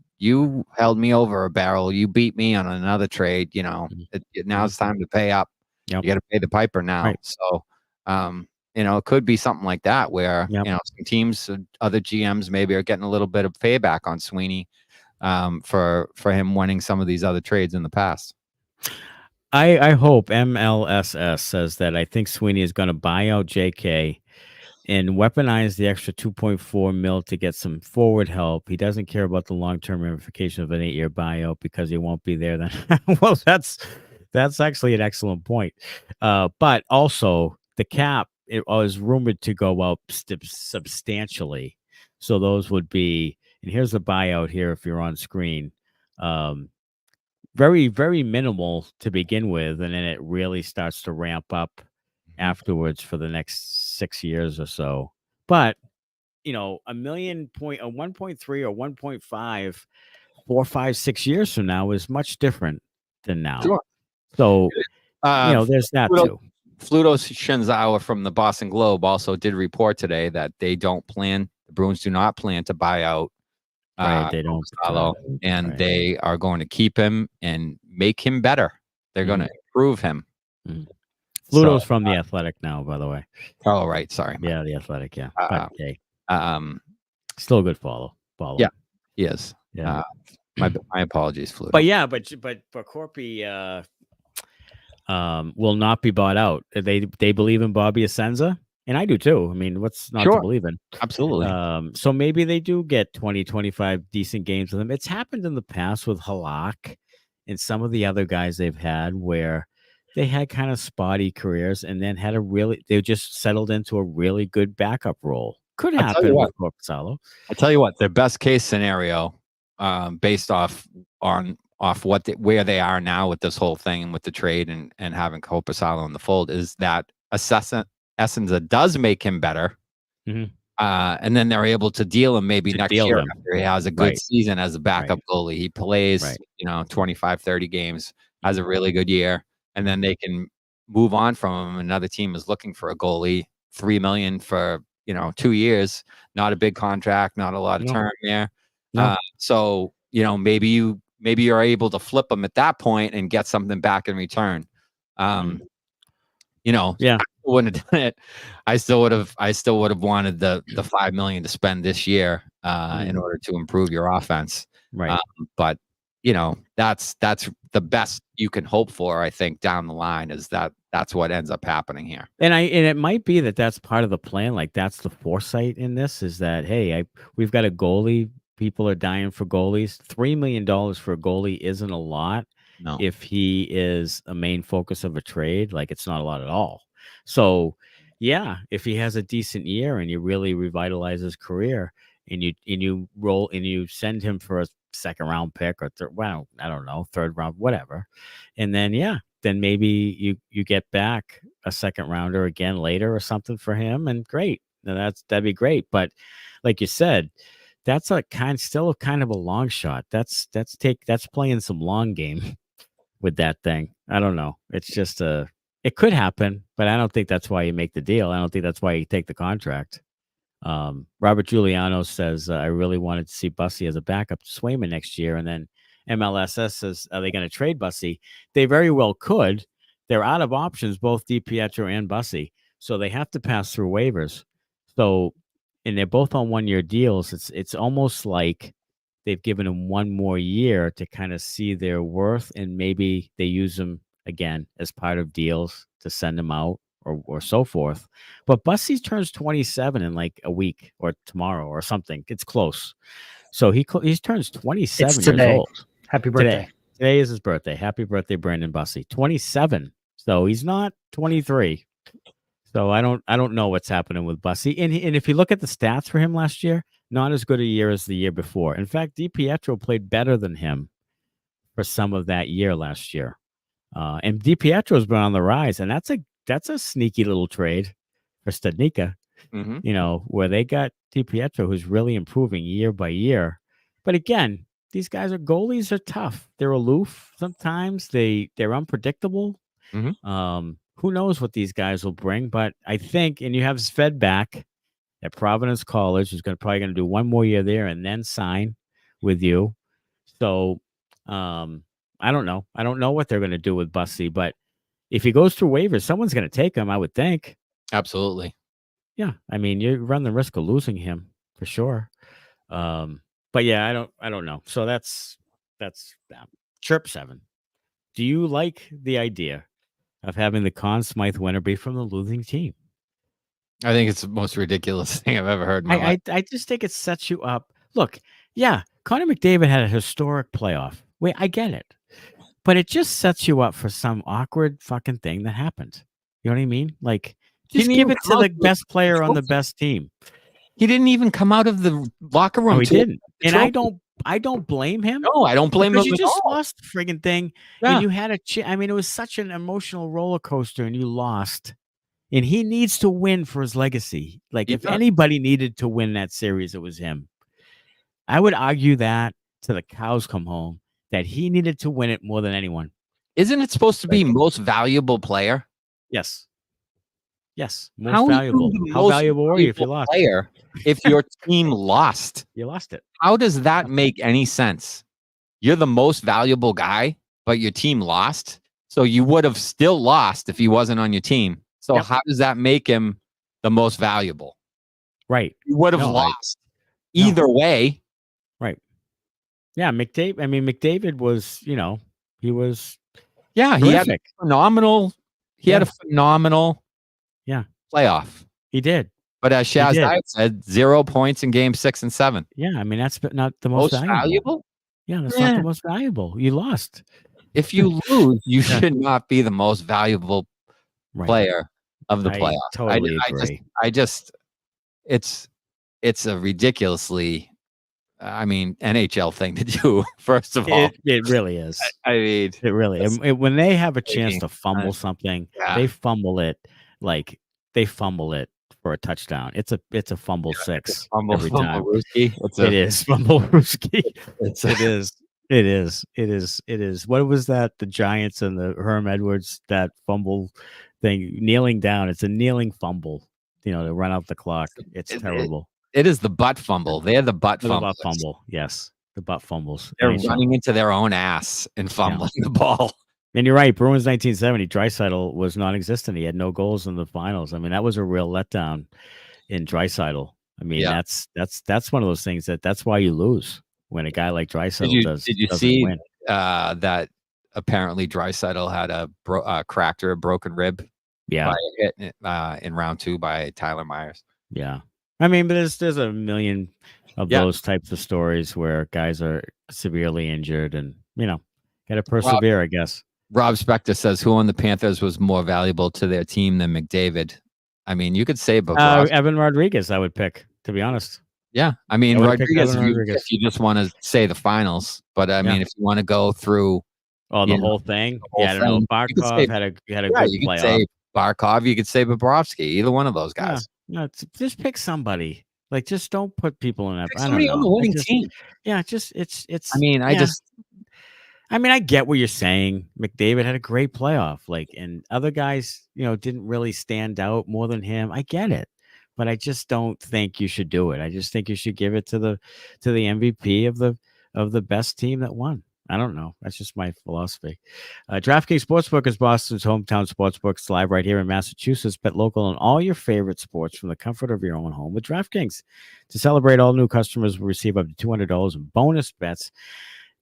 held me over a barrel. You beat me on another trade. Now it's time to pay up. Yep. You got to pay the piper now. Right. So, it could be something like that where, some teams, other GMs maybe are getting a little bit of payback on Sweeney for him winning some of these other trades in the past. I hope MLSS says that I think Sweeney is going to buy out JK and weaponize the extra 2.4 mil to get some forward help. He doesn't care about the long-term ramification of an 8-year buyout because he won't be there then. Well, that's actually an excellent point. But also the cap, it was rumored to go up substantially. So those would be, and here's the buyout here if you're on screen. Very, very minimal to begin with, and then it really starts to ramp up afterwards for the next 6 years or so. But, a 1.3 or 1.5, 4, 5, 6 years from now is much different than now. Sure. So, there's that too. Fluto Shinzawa from the Boston Globe also did report today that the Bruins do not plan to buy out they don't, and they are going to keep him and make him better. They're going to improve him. Fluto's from The Athletic now, by the way. Oh, right. Sorry. Yeah, The Athletic. Yeah. Okay. Still a good follow. Yeah, he is. Yeah. My apologies, Fluto. But yeah, but Corpy will not be bought out. They believe in Bobby Asenza, and I do too. I mean, what's not to believe in? Absolutely. So maybe they do get 20, 25 decent games with him. It's happened in the past with Halak and some of the other guys they've had where they had kind of spotty careers and then they just settled into a really good backup role. Could happen with Corpusalo. I tell you what, their best case scenario, based off where they are now with this whole thing and with the trade and having Corpusalo in the fold, is that Essenza does make him better. And then they're able to deal him maybe next year after he has a good season as a backup goalie. He plays, 25, 30 games, has a really good year, and then they can move on from him. Another team is looking for a goalie, $3 million for 2 years, not a big contract, not a lot of term there. So maybe you're able to flip them at that point and get something back in return. I wouldn't have done it. I still would have wanted the $5 million to spend this year in order to improve your offense. Right. But that's the best you can hope for, I think, down the line, is that's what ends up happening here. And it might be that's part of the plan. Like that's the foresight in this, is that, hey, we've got a goalie. People are dying for goalies. $3 million for a goalie isn't a lot. No. If he is a main focus of a trade, like it's not a lot at all. So yeah, if he has a decent year and you really revitalize his career and you send him for a second round pick or I don't know, third round, whatever. And then, then maybe you get back a second rounder again later or something for him. And great. That'd be great. But like you said, that's still kind of a long shot. That's playing some long game with that thing. I don't know. It's just it could happen, but I don't think that's why you make the deal. I don't think that's why you take the contract. Robert Giuliano says, I really wanted to see Bussy as a backup to Swayman next year. And then MLSS says, are they going to trade Bussy? They very well could. They're out of options, both DiPietro and Bussy. So they have to pass through waivers. So and they're both on 1-year deals. It's almost like they've given him one more year to kind of see their worth, and maybe they use him again as part of deals to send him out or so forth. But Bussy turns 27 in like a week or tomorrow or something. It's close. So he turns 27 years old. Happy birthday. Today is his birthday. Happy birthday, Brandon Bussy. 27. So he's not 23. So I don't know what's happening with Bussy. And if you look at the stats for him last year, not as good a year as the year before. In fact, DiPietro played better than him for some of that year last year. And DiPietro's been on the rise, and that's a sneaky little trade for Studnicka, where they got DiPietro, who's really improving year by year. But again, these goalies are tough. They're aloof sometimes. They're unpredictable. Who knows what these guys will bring? But I think, and you have Sved back at Providence College, who's probably going to do one more year there and then sign with you. So I don't know. I don't know what they're going to do with Bussy, but if he goes through waivers, someone's going to take him, I would think. Absolutely. Yeah. I mean, you run the risk of losing him for sure. But yeah, I don't know. So that's Chirp 7. Do you like the idea of having the Conn Smythe winner be from the losing team? I think it's the most ridiculous thing I've ever heard in my life. I just think it sets you up. Look, yeah, Connor McDavid had a historic playoff. Wait, I get it. But it just sets you up for some awkward fucking thing that happened. You know what I mean? Like, just give it to the best player on the best team. He didn't even come out of the locker room. No, he didn't. And I don't blame him. No, I don't blame him. You just lost the friggin' thing. Yeah. And you had it was such an emotional roller coaster, and you lost. And he needs to win for his legacy. Like, if anybody needed to win that series, it was him. I would argue that to the cows come home, that he needed to win it more than anyone. Isn't it supposed to be most valuable player? Yes. Most valuable. How valuable are you if you lost? Player, if your team lost. You lost it. How does that make any sense? You're the most valuable guy, but your team lost. So you would have still lost if he wasn't on your team. So how does that make him the most valuable? Right. You would have lost either way. Right. Yeah, McDavid was, he was terrific. He had a phenomenal playoff. He did. But as Shaz Diet said, 0 points in game 6 and 7. Yeah, I mean, that's not the most valuable. Yeah, that's not the most valuable. You lost. If you lose, you should not be the most valuable player of the playoff. Totally agree. It's a ridiculously, NHL thing to do. First of all, it really is. I mean, it really. When they have a chance to fumble something, they fumble it for a touchdown. It's a fumble 6 every time. It is fumble Ruski. It is. What was that? The Giants and the Herm Edwards, that fumble thing, kneeling down. It's a kneeling fumble, to run out the clock. It's terrible. It is the butt fumble. They're the butt fumble. The butt fumble. Yes. The butt fumbles. They're running into their own ass and fumbling the ball. And you're right. Bruins 1970, Draisaitl was non-existent. He had no goals in the finals. I mean, that was a real letdown in Draisaitl. I mean, that's one of those things that's why you lose when a guy like Draisaitl doesn't see win. That apparently Draisaitl had a cracked or a broken rib? Yeah. In round 2 by Tyler Myers. Yeah. I mean, but there's a million of those types of stories where guys are severely injured and, got to persevere, I guess. Rob Spector says, who on the Panthers was more valuable to their team than McDavid? I mean, you could say Evan Rodriguez, I would pick, to be honest. Yeah. I mean, Rodriguez, if you just want to say the finals, but I mean, if you want to go through the whole thing. I don't know. Barkov had a good playoff. You could say Barkov, you could say Bobrovsky, either one of those guys. No, just pick somebody. Like, just don't put people in that. Pick somebody on the winning team. Yeah, it's. I mean, I get what you're saying. McDavid had a great playoff, and other guys, didn't really stand out more than him. I get it, but I just don't think you should do it. I just think you should give it to the MVP of the best team that won. I don't know. That's just my philosophy. DraftKings Sportsbook is Boston's hometown sportsbook. It's live right here in Massachusetts. Bet local on all your favorite sports from the comfort of your own home with DraftKings. To celebrate, all new customers will receive up to $200 in bonus bets.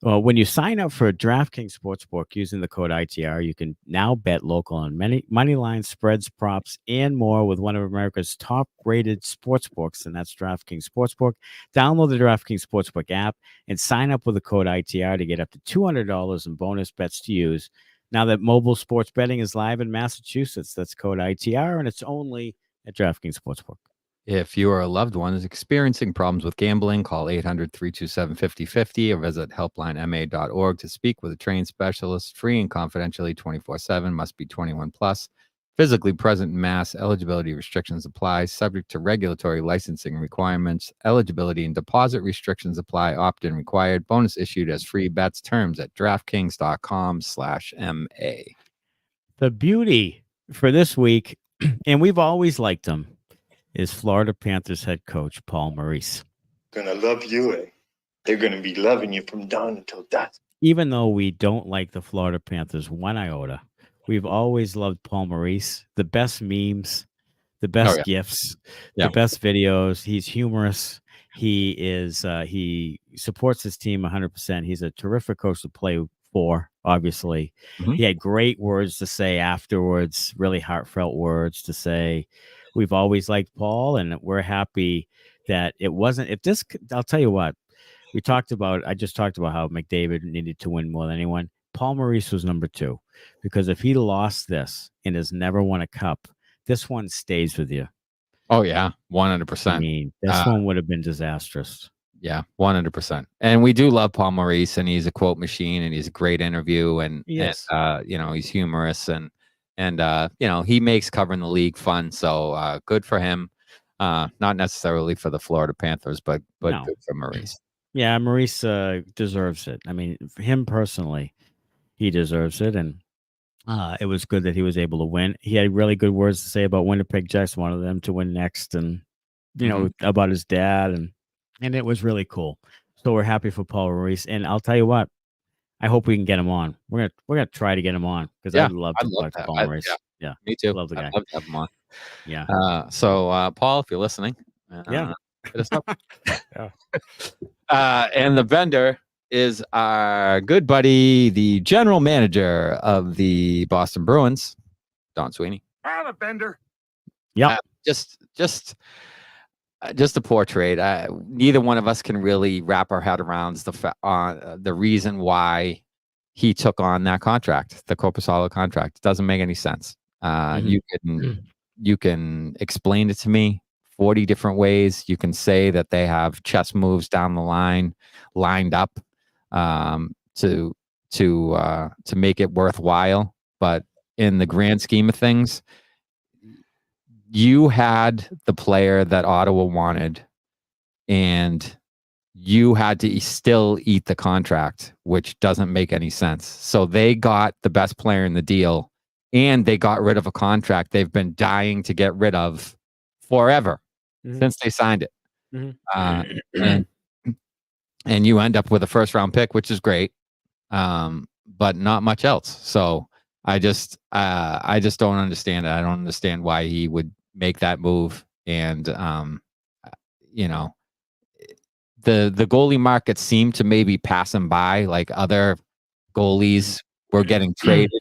When you sign up for a DraftKings Sportsbook using the code ITR, you can now bet local on many money lines, spreads, props, and more with one of America's top-rated sportsbooks, and that's DraftKings Sportsbook. Download the DraftKings Sportsbook app and sign up with the code ITR to get up to $200 in bonus bets to use. Now that mobile sports betting is live in Massachusetts, that's code ITR, and it's only at DraftKings Sportsbook. If you or a loved one is experiencing problems with gambling, call 800-327-5050 or visit helplinema.org to speak with a trained specialist, free and confidentially 24/7. Must be 21 plus. Physically present in Mass. Eligibility restrictions apply. Subject to regulatory licensing requirements. Eligibility and deposit restrictions apply. Opt-in required. Bonus issued as free bets. Terms at DraftKings.com/MA. The beauty for this week, and we've always liked him, is Florida Panthers head coach Paul Maurice. Gonna love you, eh? They're gonna be loving you from dawn until dusk. Even though we don't like the Florida Panthers one iota, we've always loved Paul Maurice. The best memes, the best gifs, the best videos. He's humorous. He supports his team 100%. He's a terrific coach to play for, obviously. He had great words to say afterwards, really heartfelt words to say. We've always liked Paul, and we're happy that it wasn't. I'll tell you what, I just talked about how McDavid needed to win more than anyone. Paul Maurice was number 2, because if he lost this and has never won a cup, this one stays with you. Oh, yeah, 100%. I mean, this one would have been disastrous. Yeah, 100%. And we do love Paul Maurice, and he's a quote machine, and he's a great interview, and he's humorous, and he makes covering the league fun. So good for him. Not necessarily for the Florida Panthers, but good for Maurice. Yeah, Maurice deserves it. I mean, for him personally, he deserves it, and it was good that he was able to win. He had really good words to say about Winnipeg Jets, wanted them to win next, and about his dad, and it was really cool. So we're happy for Paul Maurice, and I'll tell you what, I hope we can get him on. We're gonna try to get him on, because I'd love to talk to Paul Maurice. Yeah, me too. Love the guy. I'd love to have him on. Yeah. So Paul, if you're listening, hit us up. And the Bender is our good buddy, the general manager of the Boston Bruins, Don Sweeney. The Bender. Yeah. Just a portrait. Neither one of us can really wrap our head around the reason why he took on that contract, the Korpisalo contract. It doesn't make any sense. You can explain it to me 40 different ways. You can say that they have chess moves down the line lined up to make it worthwhile. But in the grand scheme of things, you had the player that Ottawa wanted, and you had to still eat the contract, which doesn't make any sense. So they got the best player in the deal, and they got rid of a contract they've been dying to get rid of forever since they signed it. And you end up with a first-round pick, which is great, but not much else. So I just don't understand it. I don't understand why he would make that move. And the goalie market seemed to maybe pass him by, like other goalies were getting traded.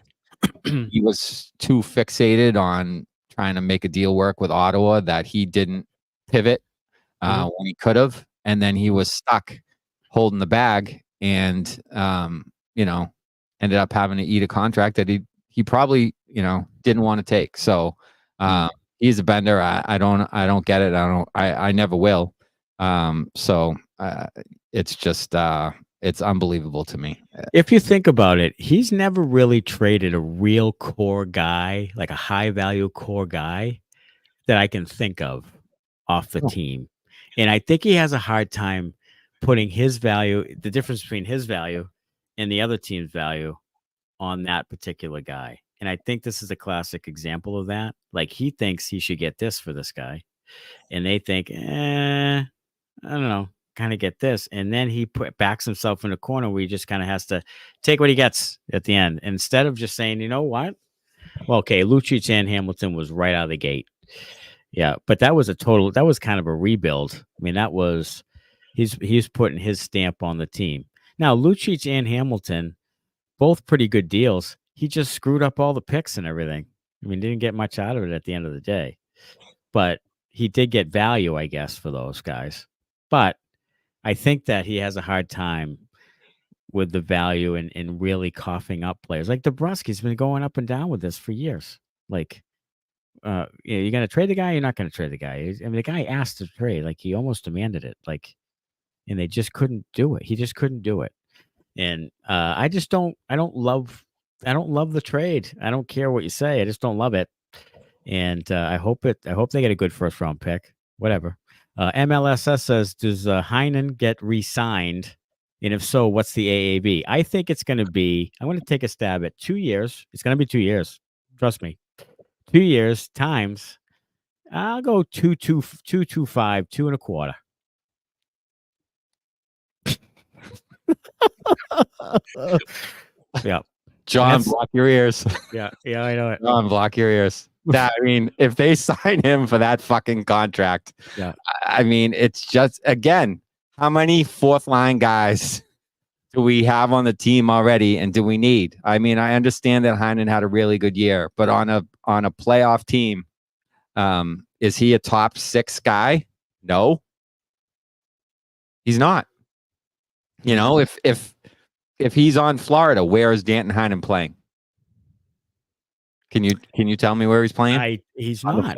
He was too fixated on trying to make a deal work with Ottawa that he didn't pivot when he could have, and then he was stuck holding the bag, and ended up having to eat a contract that he probably didn't want to take. So he's a Bender. I don't get it. I never will. So it's just it's unbelievable to me. If you think about it, he's never really traded a real core guy, like a high value core guy that I can think of off the team. And I think he has a hard time putting his value, the difference between his value and the other team's value, on that particular guy. And I think this is a classic example of that. Like, he thinks he should get this for this guy, and they think, I don't know. kind of get this, and then he backs himself in a corner where he just kind of has to take what he gets at the end instead of just saying, you know what? Well, okay, Lucic and Hamilton was right out of the gate. Yeah, but that was kind of a rebuild. I mean, he's putting his stamp on the team. Now, Lucic and Hamilton, both pretty good deals. He just screwed up all the picks and everything. I mean, didn't get much out of it at the end of the day. But he did get value, I guess, for those guys. But I think that he has a hard time with the value and really coughing up players. Like DeBrusk, he's been going up and down with this for years. Like, you're going to trade the guy, you're not going to trade the guy. I mean, the guy asked to trade. Like, he almost demanded it. Like, and they just couldn't do it. He just couldn't do it. And I don't love the trade. I don't care what you say. I just don't love it. And I hope they get a good first round pick. Whatever. MLSS says, does Heinen get re-signed? And if so, what's the AAV? I think it's going to be, I'm going to take a stab at 2 years. It's going to be 2 years. Trust me. 2 years times, I'll go 2.25, 2.25. Yeah. John, block your ears. Yeah, I know it. John, block your ears. I mean, if they sign him for that fucking contract, yeah. I mean, it's just, again, how many fourth line guys do we have on the team already, and do we need? I mean, I understand that Heinen had a really good year, but on a playoff team, is he a top 6 guy? No, he's not. You know, if he's on Florida, where is Danton Heinen playing? Can you tell me where he's playing? He's not,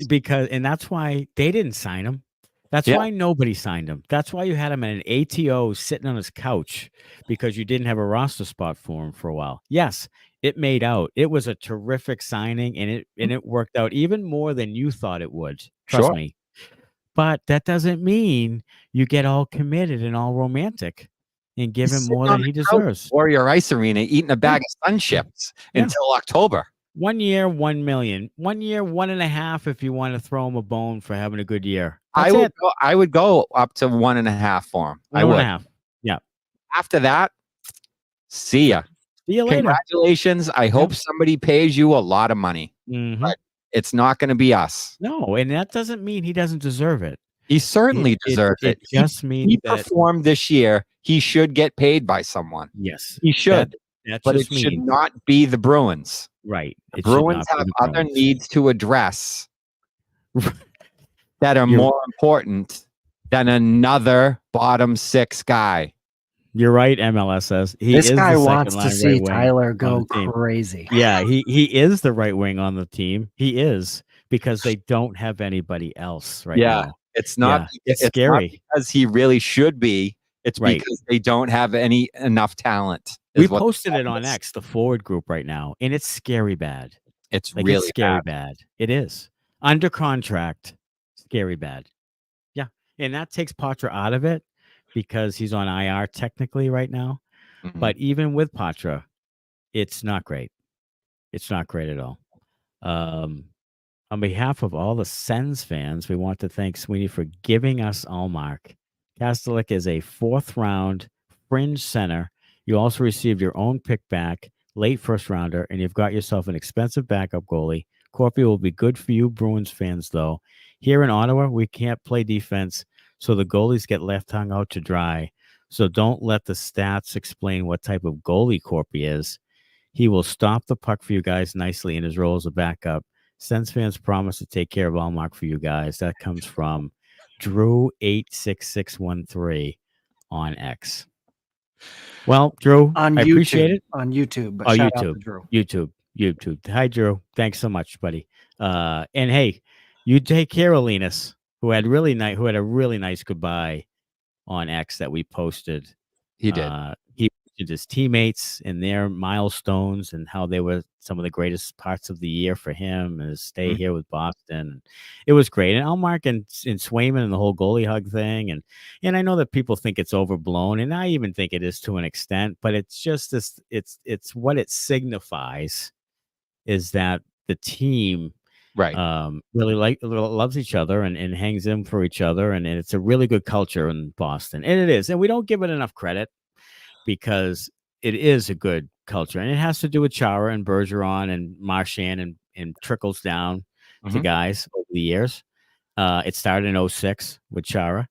because and that's why they didn't sign him. That's why nobody signed him. That's why you had him in an ATO sitting on his couch, because you didn't have a roster spot for him for a while. Yes, it made out. It was a terrific signing, and it worked out even more than you thought it would. Trust me. But that doesn't mean you get all committed and all romantic and give him more than he deserves. Warrior Ice Arena eating a bag of Sun Chips until October. 1 year, $1 million. 1 year, 1.5 if you want to throw him a bone for having a good year. I would go up to 1.5 for him. 1.5. Yeah. After that, see ya. See you later. Congratulations. I hope somebody pays you a lot of money. Mm-hmm. But it's not going to be us. No, and that doesn't mean he doesn't deserve it. He certainly deserves it. It just means he performed this year. He should get paid by someone. Yes, he should. But it should not be the Bruins. Right. The Bruins have other needs to address that are more important than another bottom 6 guy. You're right, MLS says. This guy wants to see Tyler go crazy. Yeah, he is the right wing on the team. He is, because they don't have anybody else right now. It's not. Yeah, it's scary. Not because he really should be. It's because they don't have enough talent. We posted it on X, the forward group right now, and it's scary bad. It's really it's scary bad. It is. Under contract, scary bad. Yeah, and that takes Patra out of it, because he's on IR technically right now. Mm-hmm. But even with Patra, it's not great. It's not great at all. On behalf of all the Sens fans, we want to thank Sweeney for giving us Ullmark. Kastelic is a 4th round fringe center. You also received your own pick back, late first rounder, and you've got yourself an expensive backup goalie. Corpy will be good for you Bruins fans, though. Here in Ottawa, we can't play defense, so the goalies get left hung out to dry. So don't let the stats explain what type of goalie Corpy is. He will stop the puck for you guys nicely in his role as a backup. Sens fans promise to take care of Ullmark for you guys. That comes from Drew86613 on X. Well, Drew, I appreciate it. On YouTube. But shout out to Drew. YouTube. Hi, Drew. Thanks so much, buddy. And hey, you take care of Linus, who had a really nice goodbye on X that we posted. He did. He posted his teammates and their milestones and how they were some of the greatest parts of the year for him and his stay here with Boston. It was great. And Ullmark and Swayman and the whole goalie hug thing. And I know that people think it's overblown, and I even think it is to an extent, but it's just this, it's what it signifies is that the team Right. Really loves each other and hangs in for each other. And it's a really good culture in Boston. And it is. And we don't give it enough credit because it is a good culture. And it has to do with Chara and Bergeron and Marchand and trickles down to guys over the years. It started in 2006 with Chara.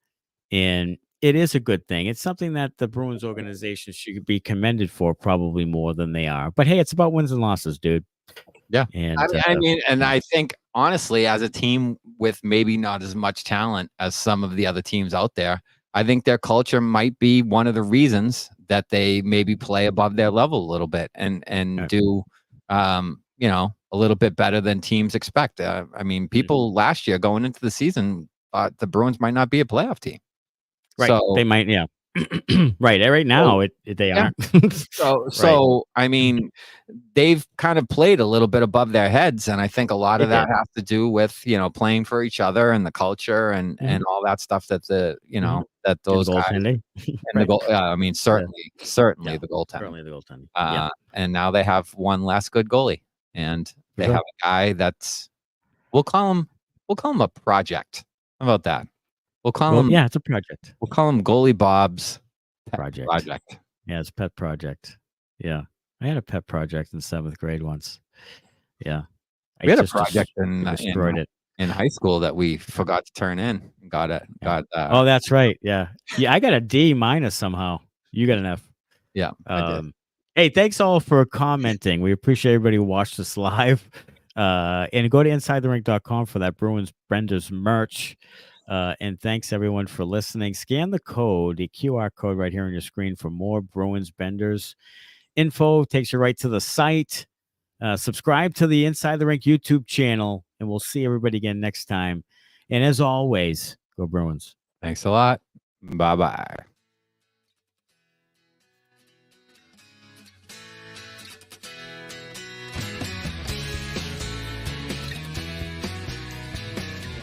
And it is a good thing. It's something that the Bruins organization should be commended for probably more than they are. But hey, it's about wins and losses, dude. Yeah. And I mean, and I think honestly, as a team with maybe not as much talent as some of the other teams out there, I think their culture might be one of the reasons that they maybe play above their level a little bit and do, you know, a little bit better than teams expect. I mean, people last year going into the season thought the Bruins might not be a playoff team. Right. So, they might, yeah. Right now, they aren't. So I mean, they've kind of played a little bit above their heads, and I think a lot of that has to do with, you know, playing for each other and the culture and all that stuff that that those guys and the goal. I mean, certainly the goaltender. Certainly the goaltending. And now they have one less good goalie, and they have a guy that's we'll call him a project. How about that? We'll call him. Yeah, it's a project. We'll call him Goalie Bob's project. Yeah, it's a pet project. Yeah, I had a pet project in 7th grade once. Yeah, we had a project in high school that we forgot to turn in. Oh, that's right. Yeah, I got a D- somehow. You got an F. Yeah, I did. Hey, thanks all for commenting. We appreciate everybody who watched this live. And go to InsideTheRink.com for that Bruins Benders merch. And thanks everyone for listening. Scan the QR code right here on your screen for more Bruins Benders info. Takes you right to the site. Subscribe to the Inside the Rink YouTube channel, and we'll see everybody again next time. And as always, go Bruins. Thanks a lot. Bye-bye.